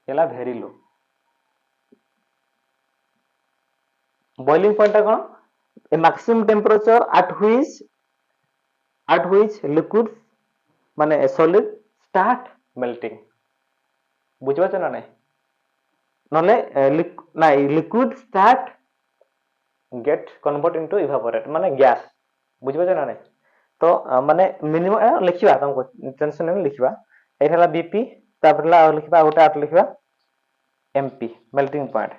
ये है very low। boiling point है कौन? A maximum temperature at which liquid माने solid start melting, बुझिपाରୁଛ ନା ନାଇଁ? ନହେଲେ ନାଇଁ, liquid start get convert into evaporate ମାନେ gas, ବୁଝିପାରୁଛ ନା ନାଇଁ? ତ ମାନେ ମିନିମम लिखिबा, तुमको टेंशन नहीं लिखिबा। एटा हला बीपी, तापर हला और लिखिबा, गोटे आठ लिखिबा एमपी, मेल्टिंग पॉइंट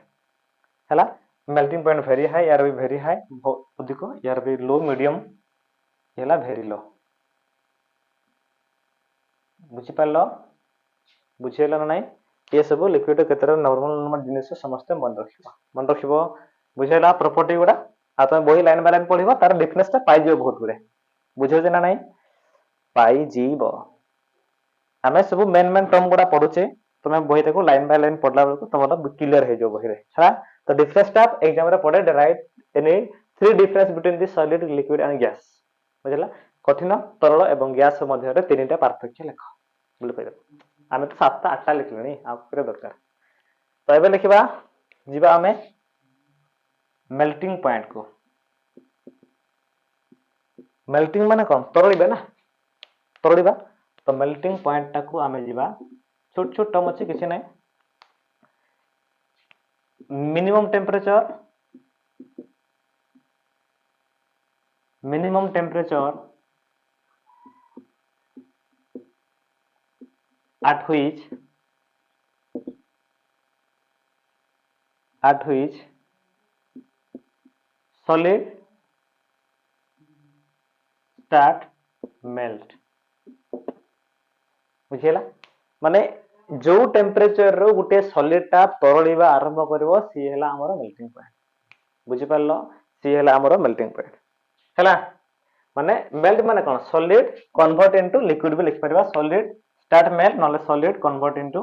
हला। मेल्टिंग पॉइंट वेरी हाई, यार भी वेरी हाई अधिक, यार भी लो मीडियम, हला वेरी लो, बुझी पारलो? बुझेला ना नहीं? ये सब लिक्विड केतरा नॉर्मल नॉर्मल जिनिस समस्त मन रखिबो बुझेला प्रॉपर्टी गुडा। आ तुम बही लाइन बाय लाइन पढिबो, तार डिफरेंस ता पाई जियो बहुत गुडे, बुझे ना नहीं? पाई जीवो। आमे सब मेन टर्म गुडा पढुचे, तुम बही ताको लाइन बाय लाइन पढला बेलको तुमरा क्लियर हे जो बही रे, छा। तो डिफरेंस टा एग्जाम रे पढे, right any three difference between the solid, liquid and gas, बुझला? कठिन, तरल एवं गैस मध्य रे तीनटा पार्थक्य लेख बोल कह। आमे तो 7 8 लिखलेनी, आ करे दरकार। तो एबे लिखिबा, जिबा आमे मेल्टिंग पॉइंट को। मेल्टिंग माने कोन? तरलिबे ना, तरलिबा। तो मेल्टिंग पॉइंट टाकू आमे जिबा, छोट छोट टर्म अछि किछि नै। Minimum temperature at which solid start melt, बुझिला? माने जो टेम्परेचर रो गुटे सॉलिड टा तरलिबा आरंभ करबो, सी हैला हमर मेल्टिंग पॉइंट, बुझि पारलो? सी हैला हमर मेल्टिंग पॉइंट हैला। माने मेल्ट माने कोन? सॉलिड कन्वर्ट इनटू लिक्विड भी लिख परबा, सॉलिड स्टार्ट मेल्ट नले सॉलिड कन्वर्ट इनटू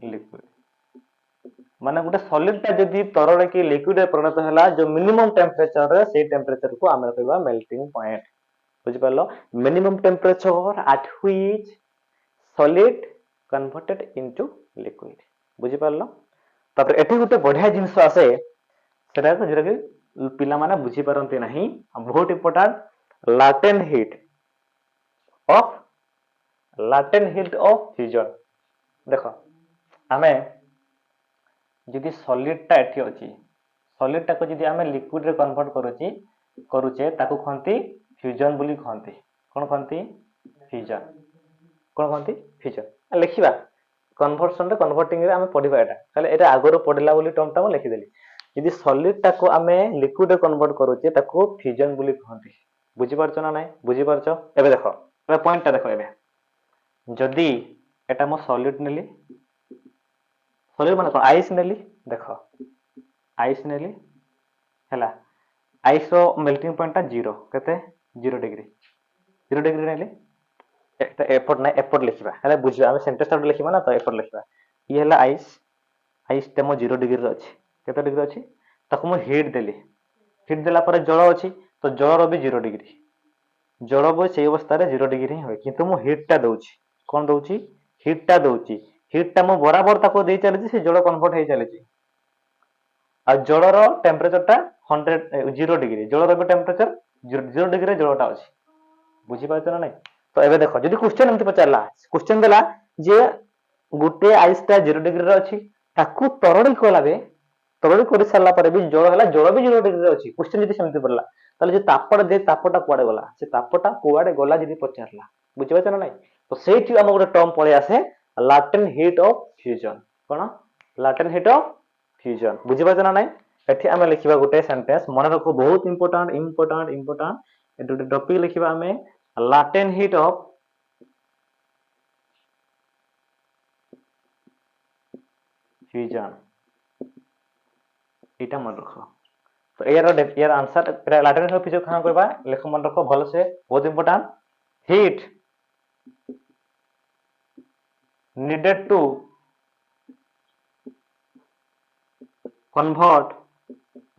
लिक्विड। माने गुटे सॉलिड टा जदी तरल की लिक्विड रे परिणत हैला, जो मिनिमम टेम्परेचर रे, सेही टेम्परेचर को आमे कहबा मेल्टिंग पॉइंट, बुझि पारलो? Minimum temperature at which solid converted into liquid, बुझि पारलो? तापर एठी गुटे बढ़िया जिंस आसे, सेटा को जेरा कि पिला माने बुझी परंती नाही, बहुत important, latent heat of fusion। देखो आमे जदि सॉलिड टा एठी अछि, सॉलिड टा को जदि आमे लिक्विड रे कन्वर्ट करूची करूचे, ताको खंती फ्यूजन बोली कहते कौन कहते फ्यूजन कौन कहते फ्यूजन लिखिबा कन्वर्सन रे कन्वर्टिंग रे आमे पढिबा एटा खाली एटा आगरो पढिला बोली टर्म टा लिखि देली यदि सॉलिड टाको आमे लिक्विड रे कन्वर्ट करूचे ताको फ्यूजन बोली कहते बुझी पारछ ना नाही बुझी पारछ एबे देखो एबे पॉइंट टा देखो एबे जदी एटा मो सॉलिड नेली सॉलिड माने कोन आइस नेली देखो आइस नेली हैला आइस रो मेल्टिंग पॉइंट टा 0 केते 0 डिग्री 0 डिग्री नेली एटा एफर्ट ना एफर्ट लिखिबा हैला बुझिबा हम सेंटेंस टा लिखिबा ना तो एफर्ट लिखिबा ये हैला आइस आइस टा मो 0 डिग्री रो अछि केते डिग्री अछि ताको मो हीट देली हीट देला पर जल अछि तो जल रो भी 0 डिग्री जल भी से अवस्था रे 0 डिग्री ही होय किंतु मो हीट टा दउछि कोन दउछि हीट टा मो बराबर ताको दे चलछि से जल कन्वर्ट हे चलछि आ जल रो टेंपरेचर टा 0 डिग्री जल रो भी टेंपरेचर 0 डिग्री रे जल टा अछि बुझी पाइछ ना नै तो एबे देखो जदी क्वेश्चन एमति पचारला क्वेश्चन देला जे गुटे आइस टा 0 डिग्री रे अछि ताकू तरड़ी कोलाबे तरड़ी कोरि सारला परे भी जल हला जल भी 0 डिग्री रे अछि क्वेश्चन जदी सेमति पड़ला ताले जे तापटा दे तापटा कुआडे गला से तापटा कुआडे गला जदी पचारला बुझी पाइछ ना नै तो सेठी हम गोटे टर्म पळे आसे latent heat of fusion cone latent heat of fusion बुझी पाइछ ना नै एठी हम लिखिबा गोटे सेंटेंस मन रखो बहुत इंपोर्टेंट एटू टॉपिक लिखिबा हमें latent heat of fusion एटा मन रखो तो यार answer latent heat of fusion कहां करबा लेखो मन रखो भलो से बहुत important heat needed to convert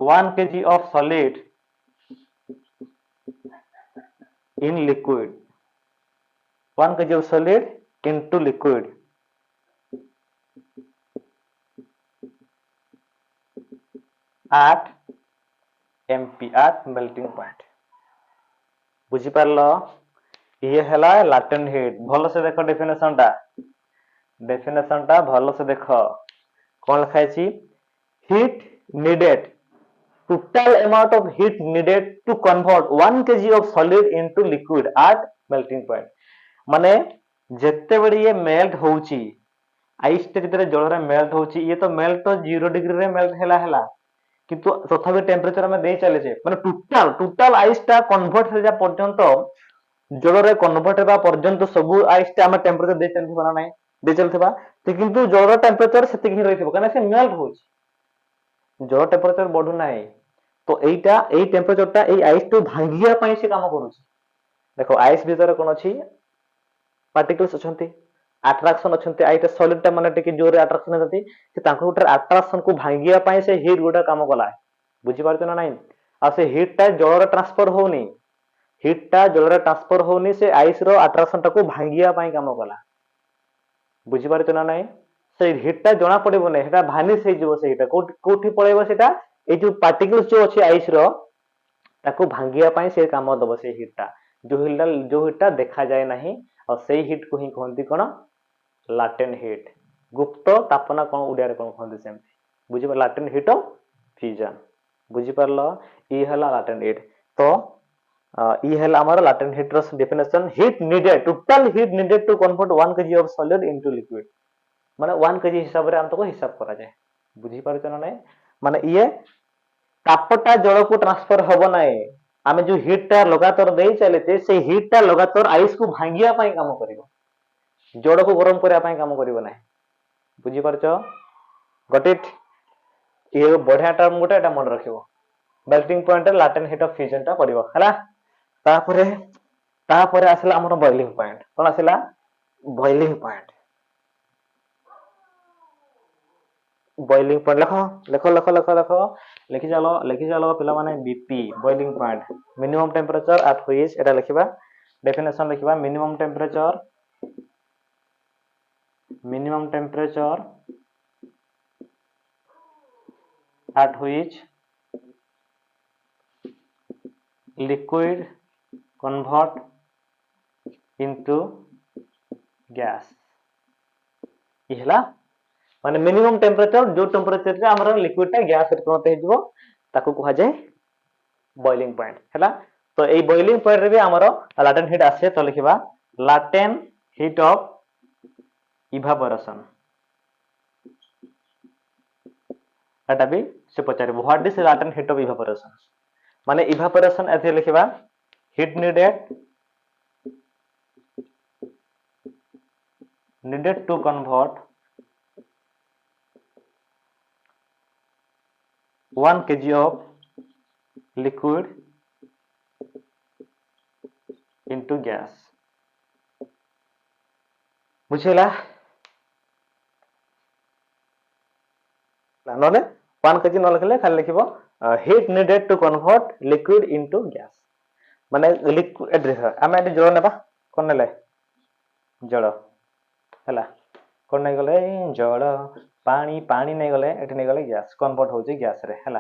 1 kg of solid in liquid 1 kg of solid into liquid at mp at melting point बुझी पारलो ये हला latent heat भलो से देखो डेफिनेशन टा भलो से देखो कोन लिखाइ छी heat needed total amount of heat needed to convert 1 kg of solid into liquid at melting point माने जत्ते बड़ी ये मेल्ट होउची आइस टे जतरे जल रे मेल्ट होउची ये तो मेल्ट तो 0 डिग्री रे मेल्ट हैला किंतु तथापि टेंपरेचर में दे चले छे माने टोटल आइस टा कन्वर्ट हो जा पर्यंत जल रे कन्वर्ट हेबा पर्यंत सब आइस टा हम टेंपरेचर दे चलथिबा ना दे चलथिबा ते किंतु जल टेंपरेचर सेति ही रहिथिबो काना से मेल्ट होउची जल टेंपरेचर बढ़ु नाही तो एटा एई टेंपरेचर टा एई आइस टू भांगिया पई से काम करूची देखो आइस भीतर कोन अछि पार्टिकल्स अछंती अट्रैक्शन अछंती आइटा सॉलिड टा माने टिके जोरे अट्रैक्शन होती से ताको उटर अट्रैक्शन को भांगिया पई से हीट गोटा काम कला बुझी पारछ ना नाही आ से हीट टा जल रे ट्रांसफर होनी हीट टा जल रे ट्रांसफर होनी से आइस रो अट्रैक्शन टा को भांगिया पई काम कला बुझी पारछ ना नाही से हीट टा जणा पड़िबो नै हेटा भानिश हे जिवो सेटा कोठी पळेबो सेटा ए जो पार्टिकल्स जो अछि आइस रो ताको भांगिया पई से काम दबो से हीट टा जो हीट टा देखा जाय नाही और से हीट को ही कहंती कोन latent heat गुप्त तापना कोन उडिया रे कोन कहंती सेमती बुझी पर latent heat of fusion बुझी परलो ई हला latent heat तो ई हला हमर latent heat row definition heat needed total heat needed to convert 1 kg of solid into liquid माने 1 kg हिसाब रे हम तो को हिसाब करा जाय बुझी परछ ना नै माने ये तापटा जल को ट्रांसफर होबो नै आमे जो हीट टा लगातार देई चलेते से हीट टा लगातार आइस को भांगिया पई काम करिवो जड़ को गरम करिया पई काम करिवो नै बुझी परछ गॉट इट ये बढ़िया टर्म गोटे एटा मन रखिवो melting point latent heat of fusion टा पड़िवो हला तापरे आसला हमर बॉइलिंग पॉइंट कोन आसला बॉइलिंग पॉइंट लिखो लिखि चलो पिला माने BP boiling point minimum temperature at which एटा लिखिबा डेफिनेशन लिखिबा minimum temperature at which liquid convert into gas इहला माने मिनिमम टेंपरेचर जो टेंपरेचर रे हमर लिक्विड टा गैस परिणत हे जिवो ताको कहा जाय बॉइलिंग पॉइंट हैला तो एई बॉइलिंग पॉइंट रे भी हमरो लाटेंट हीट आसे तो लिखिबा लाटेंट हीट ऑफ इवापोरेशन एटा भी से पचारिबो what is latent heat of evaporation माने इवापोरेशन एथे लिखिबा heat needed to convert 1 kg of liquid into gas बुझेला नले 1 kg न लिखले खाली लिखिबो heat needed to convert liquid into gas माने लिक्विड आमे एटी जल नेबा कोन नेले जल हला कोन नै गले जल पानी पानी नै गले एटी नै गले गैस कन्वर्ट होची गैस रे हला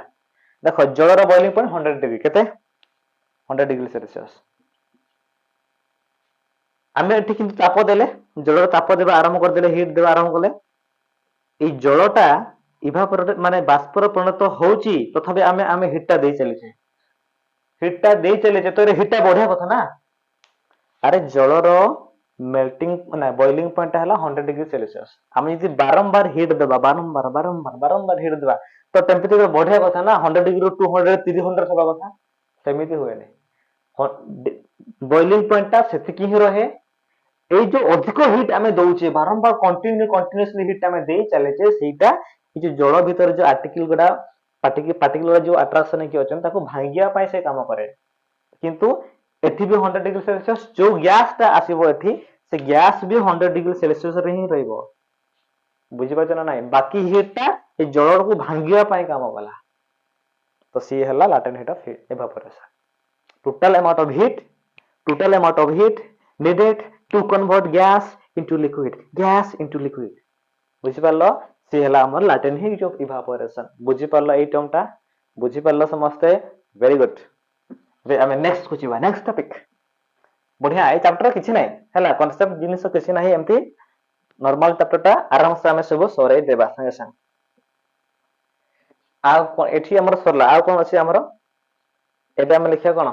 देखो जल रो बॉइलिंग पॉइंट 100 डिग्री केते 100 डिग्री सेल्सियस आमे एटी किंतु ताप देले जल रो ताप देबा आरंभ कर देले हीट देबा आरंभ करले ए जलटा इवापोरेट माने बाष्पर परिणत होची तथापि आमे आमे हीटटा देई चली तो हीटटा बढ़िया कथा ना अरे जलर मेल्टिंग ना बॉइलिंग पॉइंट हला 100 डिग्री सेल्सियस हम यदि बारंबार हीट देबा बारंबार हीट देबा तो टेंपरेचर बढ़िया कथा ना 100 डिग्री 200 300 होबा कथा सेमिति होय नै बॉइलिंग पॉइंटटा सेति ही रहे ए जो अधिक हीट आमे दउचे बारंबार कंटीन्यूअसली हीट आमे देई चले जे सेटा ए जो जल भीतर जो आर्टिकल गुडा पार्टिकल जो अट्रैक्शन की अछन ताको भांगिया पाए से काम करे किंतु एथि भी 100 डिग्री सेल्सियस जो गैस ता आसीबो एथि से गैस भी 100 डिग्री सेल्सियस रे ही रहइबो बुझि पाछ ना नाही बाकी हीट ता ए जल को भांगिया पाए काम वाला तो सी हला latent heat of evaporation total amount of heat needed to convert gas into liquid बुझि पारलो सी हला हमर latent heat of evaporation बुझि पारलो ए टर्म ता बुझि पारलो समस्ते वेरी गुड वे हमें नेक्स्ट कुचिबा नेक्स्ट टॉपिक बढ़िया ए चैप्टर किछि नै हला कांसेप्ट जिनिस किछि नै एम्ति नॉर्मल चैप्टर ता आराम से हमें सब सरे देबा संगे संग आ एठी हमर सरला आ कोन अछि हमर एटा हम लिखिया कोन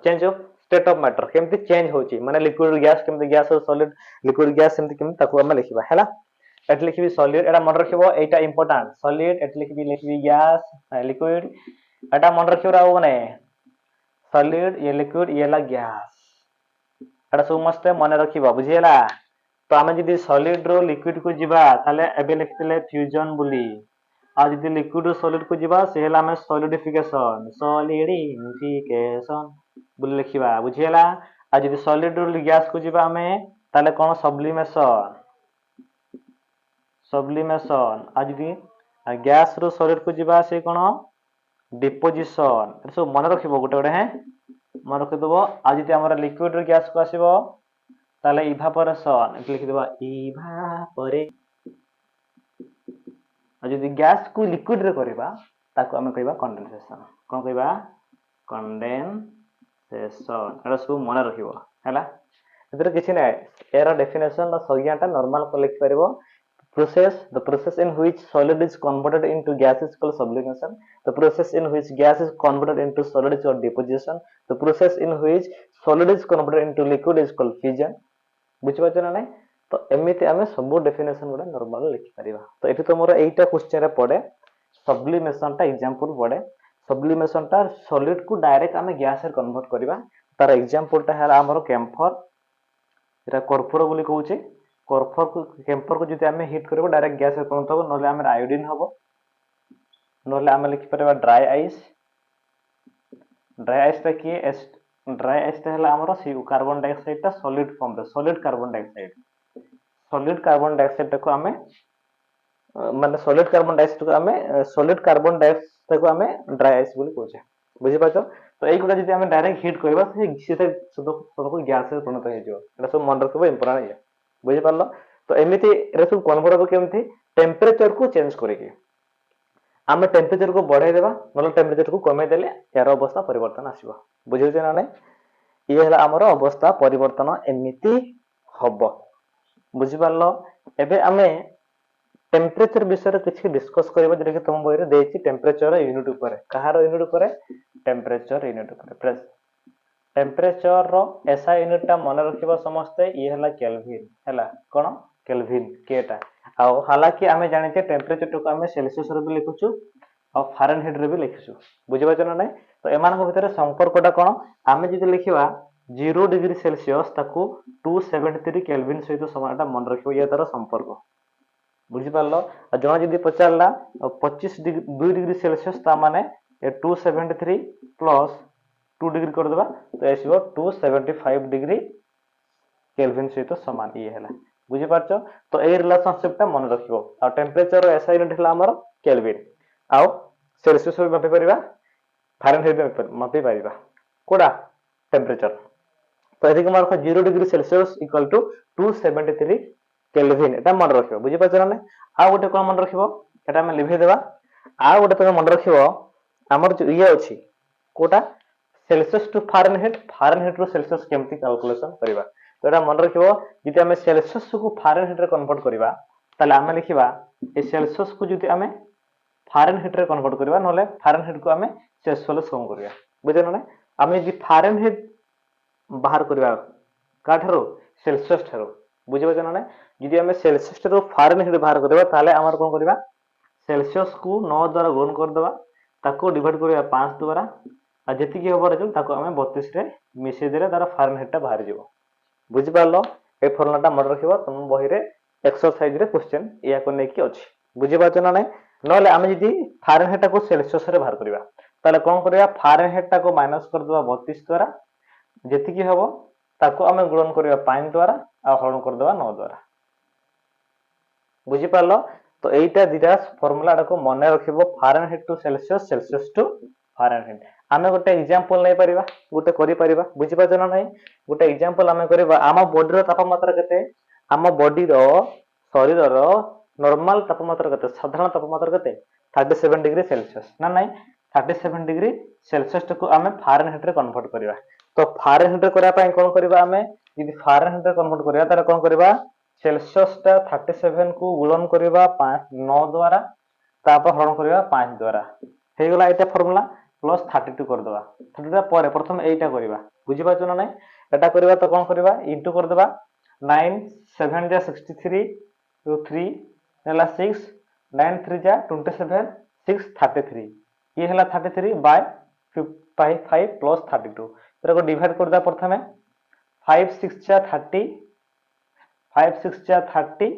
change of state of matter केमति चेंज होची माने लिक्विड गैस केमति गैस और सॉलिड लिक्विड गैस केमति केमति ताको हम लिखिबा हैला एट लिखिबी सॉलिड एटा मन रखिबो एटा इंपोर्टेंट सॉलिड एट लिखिबी गैस लिक्विड एटा मन रखिबो राव माने सॉलिड ये लिक्विड ये ला गैस एटा सब मस्त मन रखिबा बुझियला तो आमे जदी सॉलिड रो लिक्विड को जिबा ताले एबे लिखतिले फ्यूजन बुली आ जदी लिक्विड रो सॉलिड को जिबा से हला में सॉलिडिफिकेशन बुली लिखिबा बुझियला आ जदी सॉलिड रो गैस को जिबा हमें ताले कोन सब्लिमेशन आ जदी गैस रो सॉलिड को जिबा से कोन डिपोजिशन ए सब मन रखिबो गोटे गोटे है मन रखि दबो आ जदी हमरा लिक्विड रो गैस को आसीबो ताले इवापोरेशन ए लिखि देबा इवापोरे आ जदी गैस को लिक्विड रे करबा ताको हमें कहबा कंडेंसेशन कोन कहबा कंडेंसेशन एरा सब मन रखिबो हैला एतर किछि नै एरा डेफिनेशन और संज्ञाटा नॉर्मल को लिख परिबो the process in which solid is converted into gas is called sublimation the process in which gas is converted into solid is called deposition the process in which solid is converted into liquid is called fission बुझि पाछ ना नै तो एमिति हमें सब definition गुडा normal लिख परिबा तो एठी तो मोर एटा क्वेश्चन रे पड़े सब्लिमेशन टा एग्जांपल पड़े सब्लिमेशन टा सॉलिड को डायरेक्ट हमें गैस रे कन्वर्ट करबा तार एग्जांपल टा है हमरो कैम्फर एटा कर्पूर बोली कहूचे कैम्फर को जदि हमें हीट करबो डायरेक्ट गैस रे कन्वर्ट हो नले हमें आयोडीन हबो नले हमें लिख परबा ड्राई आइस ता की ड्राई आइस ता हला हमरो सी कार्बन डाइऑक्साइड ता सॉलिड फॉर्म रे सॉलिड कार्बन डाइऑक्साइड को हमें माने सॉलिड कार्बन डाइऑक्साइड को हमें ड्राई आइस बोली कहूचे बुझि पाछो तो एई गुडा जदि हमें डायरेक्ट हीट करबा से सीधे सब गैस रे परिणत हो जिवो एटा सब मन रखबो इंपोर्टेंट है बुझि पारलो तो एमिति रे सब कन्वर्ट हो केमथि टेंपरेचर को चेंज करेकी आमे टेंपरेचर को बढ़ाई देबा नले टेंपरेचर को कमे देले यार अवस्था परिवर्तन आसीबो बुझियो जे ना नै ये हला हमर अवस्था परिवर्तन एमिति हबो बुझि पारलो एबे आमे टेंपरेचर विषय रे किछि डिस्कस करबो जे कि तुम बहिरे देछि टेंपरेचर यूनिट ऊपर कहार यूनिट ऊपर टेम्परेचर यूनिट उपरे टेम्परेचर रो एसआई यूनिट टा मन रखिबो समस्ते ये हला केल्विन हला कोन केल्विन केटा आ हालांकि आमे जानि छे टेम्परेचर को आमे सेल्सियस रे भी लिखुछु और फारेनहाइट रे भी लिखुछु बुझि पाछ ना नै तो एमान को भीतर संपर्कटा कोन आमे जदि लिखिबा 0 डिग्री सेल्सियस ताकू 273 केल्विन सहित समानटा मन रखिबो ये तार संपर्क बुझि पारलो जण जदि पचारला 25 डिग्री 2 डिग्री सेल्सियस ता माने 273 प्लस 2 डिग्री कर देबा तो आसीबो 275 डिग्री केल्विन सहित समान ये हला बुझि पारछो तो ए रिलेशनशिप ता मन रखिबो आ टेम्परेचर एसआई यूनिट हला हमर केल्विन आ सेल्सियस मापी परिबा फारेनहाइट मापी परिबा कोडा टेम्परेचर तो एदिक mark 0 degree Celsius equal to 273 Kelvin एटा मन रखिबो बुझि पारछो ना आ गोटे कोन मन रखिबो एटा हम लिखि देबा आ गोटे तो मन रखिबो हमर जो ये अछि कोटा सेल्सियस टू फारेनहाइट रो सेल्सियस केमती कैलकुलेशन करिबा तो एटा मन रखिबो जदि हमें सेल्सियस को फारेनहाइट रे कन्वर्ट करिबा ताले हमें लिखिबा ए सेल्सियस को जदि हमें फारेनहाइट रे कन्वर्ट करिबा नले फारेनहाइट को हमें सेल्सियस कम करिबा बुझिन ना हमें जदि फारेनहाइट बाहर करिबा काठरो सेल्सियस ठरो बुझि पाछ ना जदि हमें सेल्सियस रो फारेनहाइट बाहर करिबा ताले हमर कोन करिबा सेल्सियस को 9 द्वारा गुण कर देबा ताको डिवाइड करिबा 5 द्वारा आ जति की होबार जो ताको हमें 32 रे मिसे देले तार फारेनहाइट टा बाहर जिवो बुझि पारलो ए फॉर्मूलाटा मन रखिबो तुम बही रे एक्सरसाइज रे क्वेश्चन या को नै की अछि बुझि पाछ ना नै नले हमें जदि फारेनहाइट को सेल्सियस रे बाहर करिबा ताले कोन करिया फारेनहाइट टा को माइनस कर देबा 32 द्वारा जति की होबो ताको हमें गुणन करिया 5 द्वारा आ हरण कर देबा 9 द्वारा बुझि पारलो तो एटा दिटा फॉर्मूला को मन रखिबो Fahrenheit to Celsius Celsius to Fahrenheit आमे गोटे एग्जांपल नै परिबा गोटे करि परिबा बुझि पाछ ना नै गोटे एग्जांपल आमे करिबा आमा बॉडी रो तापमात्रा केते आमा बॉडी रो शरीर रो नॉर्मल तापमात्रा केते साधारण तापमात्रा केते 37 डिग्री सेल्सियस ना नै 37 डिग्री सेल्सियस को आमे फारेनहाइट रे कन्वर्ट करिबा तो फारेनहाइट रे करा पय कोन करिबा आमे यदि फारेनहाइट रे कन्वर्ट करिया तारे कोन करिबा सेल्सियस टा 37 को गुणन करिबा 5 9 द्वारा तापर हरण करिबा 5 द्वारा हे गेला एटा फार्मूला प्लस 32 कर देबा 32 पर प्रथम एटा करिबा बुझि पाछ ना नै एटा करिबा तो कोन करिबा इनटू कर देबा 9 7 जा 63 तो 3 हला 6 9 3 जा 27 6 33 ये हला 33 बाय 5 प्लस 32 एटा को डिवाइड कर दा प्रथमे 5 6 जा 30 5 6 जा 30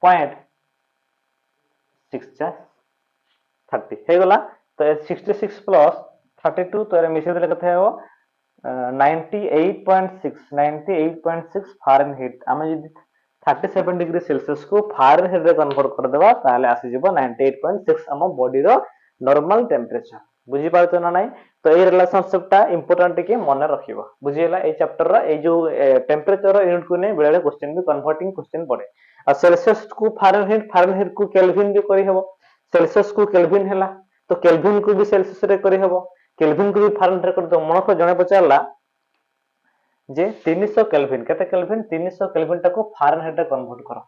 पॉइंट 6 जा 30 हे गला तो 66 प्लस 32 तो मिसे देले कथे हो 98.6 फारेनहाइट आमे जदि 37 डिग्री सेल्सियस को फारेनहाइट रे कन्वर्ट कर देबा ताले आसी जिवो 98.6 हम बॉडी रो नॉर्मल टेम्परेचर बुझि पारछ ना नै तो ए रिलेशनशिप टा इंपोर्टेंट के मन रखिबो बुझिला ए चैप्टर रा ए जो टेम्परेचर यूनिट को नै बेले क्वेश्चन भी कन्वर्टिंग क्वेश्चन पड़े आ सेल्सियस को फारेनहाइट को केल्विन भी करि हेबो सेल्सियस को केल्विन हैला तो केल्विन को भी सेल्सियस रे करि हेबो केल्विन को भी फारेनहाइट रे कर दो मन को जणे पचारला जे 300 केल्विन केते केल्विन 300 केल्विन टा को फारेनहाइट रे कन्वर्ट करो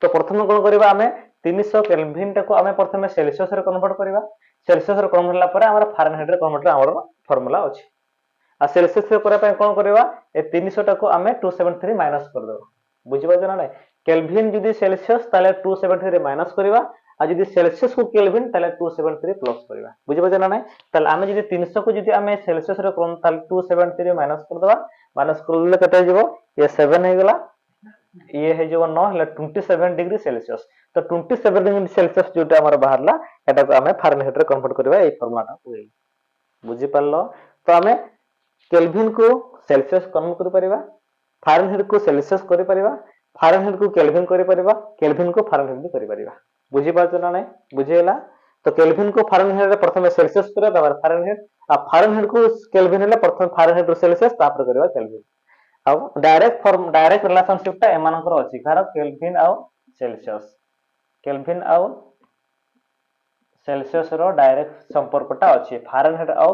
तो प्रथम कोन करबा हमें 300 केल्विन टा को हमें प्रथम सेल्सियस रे कन्वर्ट करबा सेल्सियस रे कन्वर्ट होला परे हमर फारेनहाइट रे कन्वर्ट हमर फार्मूला अछि आ सेल्सियस रे करे पय कोन करबा ए 300 टा को हमें 273 माइनस कर दो बुझिबा जना नै केल्विन जदि सेल्सियस ताले 273 रे माइनस करबा आ जदि सेल्सियस को केल्विन ताले 273 प्लस करबा बुझिबा जना नै ताले हमें जदि 300 को जदि हमें सेल्सियस रे कोन ताले 273 माइनस कर दबा माइनस करले कते जिवो ये 7 हे गेला ये हे जो 9 हला 27 डिग्री सेल्सियस तो 27 डिग्री सेल्सियस जोटा हमर बाहरला एटा को हमें फारेनहाइट रे कन्वर्ट करबा ए फार्मूलाटा होई बुझि पारलो तो हमें केल्विन को सेल्सियस कन्वर्ट कर परिबा फारेनहाइट को सेल्सियस करि परिबा फारेनहाइट को केल्विन करि परिबा केल्विन को फारेनहाइट भी करि परिबा बुझि पारछ ना नै बुझिएला तो केल्विन को फारेनहाइट रे प्रथम सेल्सियस करे तब फारेनहाइट आ फारेनहाइट को केल्विन ले प्रथम फारेनहाइट रो सेल्सियस तापर करबा केल्विन अब डायरेक्ट रिलेशनशिप टा एमानकर अछि कार केल्विन आ सेल्सियस रो डायरेक्ट संपर्कटा अछि फारेनहाइट आ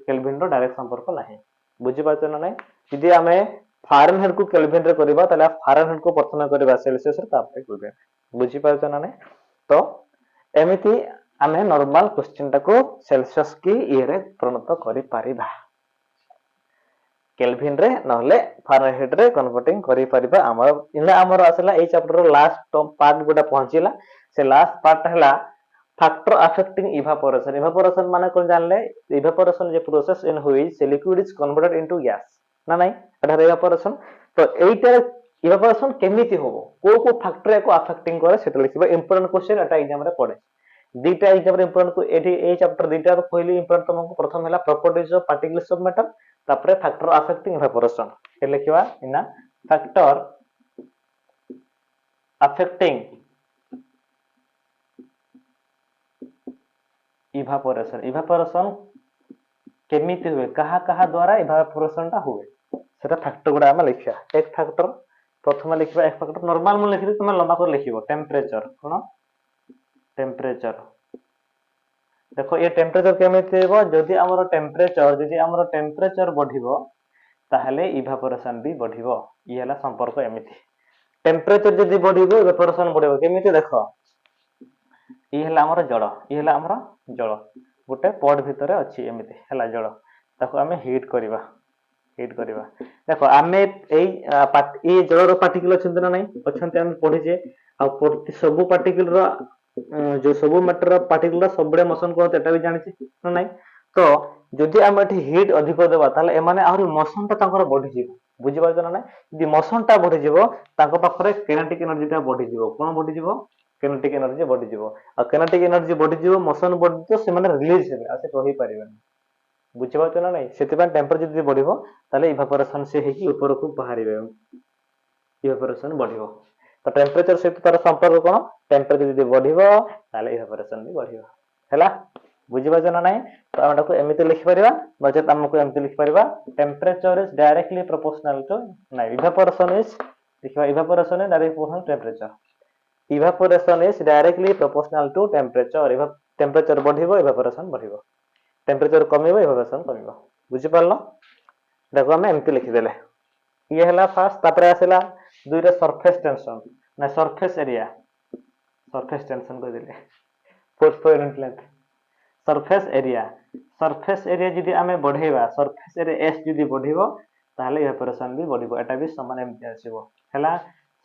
केल्विन रो डायरेक्ट संपर्क नाही बुझि पाछ ना नै यदि हमें फारेनहाइट को केल्विन रे करबा तले फारेनहाइट को प्रथम करबा सेल्सियस रे तापर केल्विन बुझि पाछ ना नै तो एमिति आमे नॉर्मल क्वेश्चन टाको सेल्सियस की ये रे परिणत करि परिबा केल्विन रे नहले फारेनहाइट रे कन्वर्टिंग करि परिबा हमर इना हमर असला ए चैप्टर रो लास्ट पार्ट गोटा पहुंचिला से लास्ट पार्ट हला फैक्टर अफेक्टिंग इवापोरेशन इवापोरेशन माने कोन जानले इवापोरेशन जे प्रोसेस इन व्हिच से liquid is converted into gas ना नहीं एटा इवापोरेशन तो एटा इवापोरेशन केमिति होबो को फैक्टर को अफेक्टिंग करे सेटा लिखिबा इंपोर्टेंट क्वेश्चन एटा एग्जाम रे पड़े दुईटा एग्जाम रे इंपोर्टेंट को एठी ए चैप्टर दुईटा रो पहली इंपोर्टेंट तुमको प्रथम हला properties of particles of matter तापरे फैक्टर अफेक्टिंग इवापोरेशन ए लिखिबा इना फैक्टर अफेक्टिंग इवापोरेशन इवापोरेशन केमिति हुए कहा कहा द्वारा इवापोरेशन ता हुए सेटा फैक्टर गुडा हम लिखिया एक फैक्टर प्रथम लिखिबा एक फैक्टर नॉर्मल म लिखि तुम लंबा कर लिखिबो टेंपरेचर कोन टेंपरेचर देखो ये टेंपरेचर केमिति हेबो जदी हमर टेंपरेचर बढ़िबो ताहले इवापोरेशन भी बढ़िबो ई हला संपर्क एमिति टेंपरेचर जदी बढ़िबो इवापोरेशन बढ़िबो केमिति देखो ई हला हमर जड़ गोटे पॉट भितरे अछि एमिति हला जड़ ताको हमें हीट करबा देखो आमे ए जड़ रो पार्टिकल अछन ना नहीं अछन हम पढि जे आ प्रति सब पार्टिकल रो जो सब मैटर पार्टिकल सबडे मोशन करत एटा भी जानि छी ना नहीं तो जदी हम एठी हीट अधिक देबा ताले ए माने आरो मोशन ता तांकर बढ़ि जीवो बुझि पाछ ना नहीं यदि मोशन ता बढ़ि जीवो तांको पाखरे काइनेटिक एनर्जी ता बढ़ि जीवो कोन बढ़ि जीवो काइनेटिक एनर्जी बढ़ि जीवो आ काइनेटिक एनर्जी बढ़ि जीवो मोशन बढ़ि तो से माने रिलीज हेबे आ से रहि परिबेन बुझि पाछ ना नहीं सेति पय टेंपरेचर जदी बढ़िबो ताले इवापोरेशन से हेकी ऊपर को बाहरिबे इवापोरेशन बढ़िबो तो टेंपरेचर से तार संपर्क कोन टेंपरेचर जदी बढ़िबो ताले इवापोरेशन भी बढ़िबो हैला बुझि पाछ ना नहीं तो हम ताको एमिति लिखि परिबा नजे हमको एमिति लिखि परिबा temperature is directly proportional to नहीं इवापोरेशन इज देखिबा evaporation is directly proportional temperature evaporation is directly proportional to temperature temperature बढ़िबो इवापोरेशन बढ़िबो टेंपरेचर कमिबो इवापोरेशन कमिबो बुझि पारलो देखो हम एमिति लिखि देले ये हला फर्स्ट तापरे आसेला दुई रे सरफेस टेंशन ना सरफेस टेंशन को देले force per unit length surface area जदी हमें बढ़ेबा सरफेस एरिया एस जदी बढ़िबो ताले इवापोरेशन भी बढ़िबो एटा भी समान एमिति आसीबो हला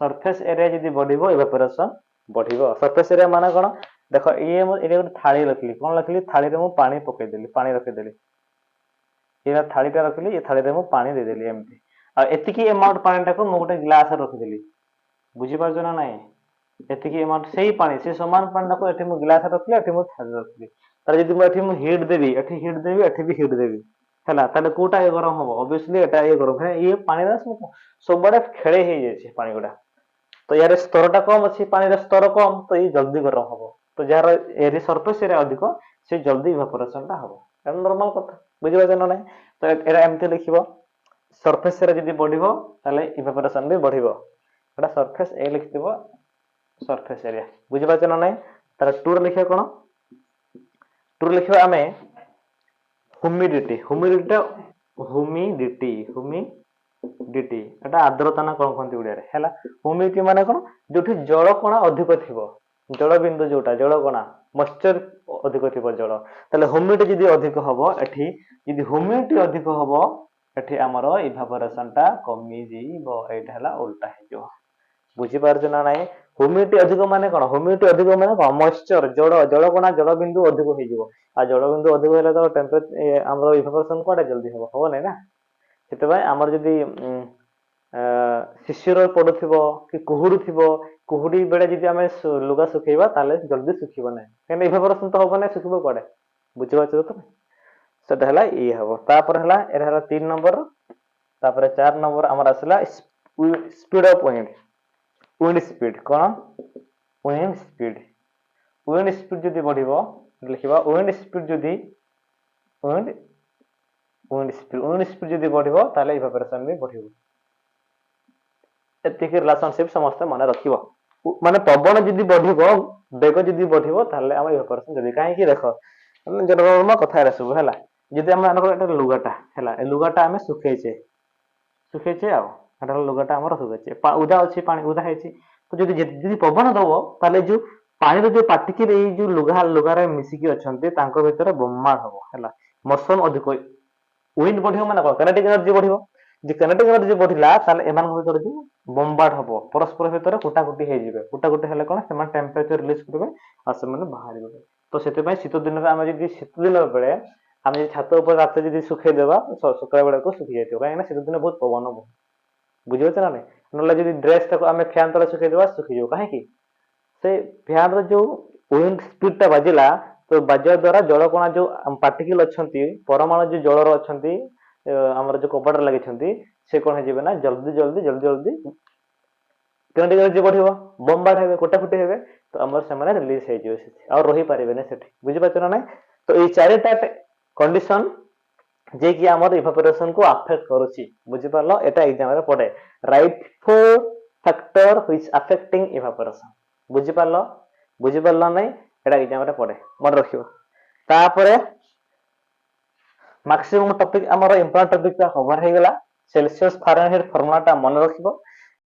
सरफेस एरिया जदी बढ़िबो इवापोरेशन बढ़िबो सरफेस एरिया माने कोन देखो ये एटा थाली रखली कोन रखली थाली रे मु पानी पके देली पानी रखे देली ये थाली टा रखली ये थाली रे मु पानी दे देली एमिति आ एतिकी अमाउंट पानी टा को मु गोटे ग्लास रे रख देली बुझि पारछ ना नहीं एतिकी अमाउंट सेही पानी से समान पानी टा को एठी मु ग्लास रे रखली एठी मु थाली रखली तार जदी मु एठी मु हीट देबी एठी भी हीट देबी हला ताले कोटा ए गरम होबो ऑब्वियसली एटा ए गरम है ये पानी रा सब बडे खेळे हे जाय छै पानी गुडा तो यार स्तरटा कम अछि पानी रा स्तर कम तो ये जल्दी गरम होबो तो जार एरी सरफेस एरिया अधिक से जल्दी इवापोरेशन ता होबो एटा नॉर्मल कथा बुझि पाछ ना नहीं तो एरा एमते लिखिबो सरफेस एरिया जदी बढ़िबो ताले इवापोरेशन भी बढ़िबो एटा सरफेस ए लिखिबो सरफेस एरिया बुझि पाछ ना नहीं तार टूर लिखिया कोन टूर लिखिबा हमें ह्यूमिडिटी एटा आर्द्रता ना कोन कोन उड़िया रे हैला ह्यूमिडिटी माने कोन जोठी जल कणा अधिक थिबो जल बिंदु जोटा जल कणा मॉइस्चर अधिक थिबो जल ताले ह्यूमिडिटी जदी अधिक हबो एठी जदी ह्यूमिडिटी अधिक हबो एठी हमरो इवापोरेशन ता कमी जीवो एटा हला उल्टा हे जो बुझि पारछ ना नाही ह्यूमिडिटी अधिक माने कोन ह्यूमिडिटी अधिक माने मॉइस्चर जल कणा जल बिंदु अधिक हे जीवो आ जल बिंदु अधिक हेला तो टेंपरेचर हमरो इवापोरेशन कोडा जल्दी हो नै ना सेते भाई हमर जदी शिशिर पडुथिबो कि कुहुडी थिबो कुहुडी बेडे जदी हमें लुगा सुखैबा ताले जल्दी सुखिबो नै केने इवापोरेशन तो होबो नै सुखिबो कोडे बुझि पाछ तो सेटा हला ई हबो तापर हला एरा हला 3 नंबर तापर 4 नंबर हमर आसला speed of wind speed cone wind speed जदी बढ़िबो लिखिबा विंड स्पीड जदी बढ़िबो ताले इवापोरेशन भी बढ़िबो एतिकी रिलेशनशिप समस्त माने रखिबो माने पवन जदी बढ़िबो बेग जदी बढ़िबो ताले हम इवापोरेशन जदी काहे कि देखो हम जनरल कथा रे सब हैला जदी हम अनकर एटा लुगाटा हैला ए लुगाटा हमें सुखैछे आ एटा लुगाटा हमर सुखैछे उदा अछि पानी उदा हेछि तो जदी पवन दबो ताले जो ପାଣିର ଯୋଉ ପାର୍ଟିକଲ ଏଇ ଯୋଉ ଲୁଗାରେ ମିଶିକି ଅଛନ୍ତି ତାଙ୍କ ଭିତରେ ବୋମ୍ବାର୍ଡ ହବ ହେଲା, ମୋସନ ଅଧିକ, ୱିଣ୍ଡ ବଢିବ ମାନେ କଣ, କାଇନେଟିକ୍ ଏନର୍ଜି ବଢିବ। ଯେ କାଇନେଟିକ୍ ଏନର୍ଜି ବଢିଲା ତାହେଲେ ଏମାନଙ୍କ ଭିତରେ ଯୋଉ ବୋମ୍ବାର୍ଡ ହବ, ପରସ୍ପର ଭିତରେ କୁଟାକୁଟି ହେଇଯିବେ, କୁଟାକୁଟି ହେଲେ କଣ ସେମାନେ ଟେମ୍ପରେଚର ରିଲିଜ କରିବେ ଆଉ ସେମାନେ ବାହାରିବେ। ତ ସେଥିପାଇଁ ଶୀତ ଦିନରେ ଆମେ ଯଦି ଶୀତ ଦିନ ବେଳେ ଆମେ ଯଦି ଛାତ ଉପରେ ରାତିରେ ଯଦି ଶୁଖେଇଦେବା ସକାଳ ବେଳକୁ ଶୁଖି ଯାଇଥିବ, କାହିଁକି ନା ଶୀତ ଦିନେ ବହୁତ ପବନ ବହୁ, ବୁଝିପାରୁଛ ନା ନାଇଁ। ନହେଲେ ଯଦି ଡ୍ରେସ ଟାକୁ ଆମେ ଫ୍ୟାନ ତଳେ ଶୁଖେଇଦେବା ଶୁଖିଯିବ, କାହିଁକି, ସେ ଫ୍ୟାନ ର ଯୋଉ ୱିଣ୍ଡ ସ୍ପିଡ ଟା ବାଜିଲା, ତ ବାଜିବା ଦ୍ଵାରା ଜଳକଣା ଯୋଉ ପାର୍ଟିକଲ ଅଛନ୍ତି, ପରମାଣୁ ଯୋଉ ଜଳର ଅଛନ୍ତି ଆମର ଯୋଉ କବାଟରେ ଲାଗିଛନ୍ତି, ସେ କଣ ହେଇଯିବେ ନା ଜଲ୍ଦି ଜଲ୍ଦି ଜଲ୍ଦି ଜଲ୍ଦି କାଇନେଟିକ୍ ଏନର୍ଜି ବଢିବ, ବୋମ୍ବାର୍ଡ ହେବେ, କୁଟାକୁଟି ହେବେ, ତ ଆମର ସେମାନେ ରିଲିଜ ହେଇଯିବେ ସେଠି, ଆଉ ରହିପାରିବେନି ସେଠି, ବୁଝିପାରୁଛ ନା ନାଇଁ। ତ ଏଇ ଚାରିଟା କଣ୍ଡିସନ ଯେ କି ଆମର ଇଭାପୋରେସନ କୁ ଆଫେକ୍ଟ କରୁଛି, ବୁଝିପାରିଲ, ଏଟା ଏକ୍ସାମ ରେ ପଡେ, ରାଇଟ୍ ଫୋର ଫ୍ୟାକ୍ଟର ହ୍ୱିଚ ଆଫେକ୍ଟିଂ ଇଭାପୋରେସନ, ବୁଝିପାରିଲ, ବୁଝିପାରିଲ ନାଇଁ, ଏଟା ଏକ୍ସାମ ରେ ପଡେ, ମନେ ରଖିବ। ତାପରେ ମାକ୍ସିମମ୍ ଟପିକ ଆମର ଇମ୍ପୋର୍ଟାଣ୍ଟ ଟପିକ କଭର ହେଇଗଲା। ସେଲସିୟସ ଫାରେନହାଇଟ୍ ଫର୍ମୁଲା ଟା ମନେ ରଖିବ।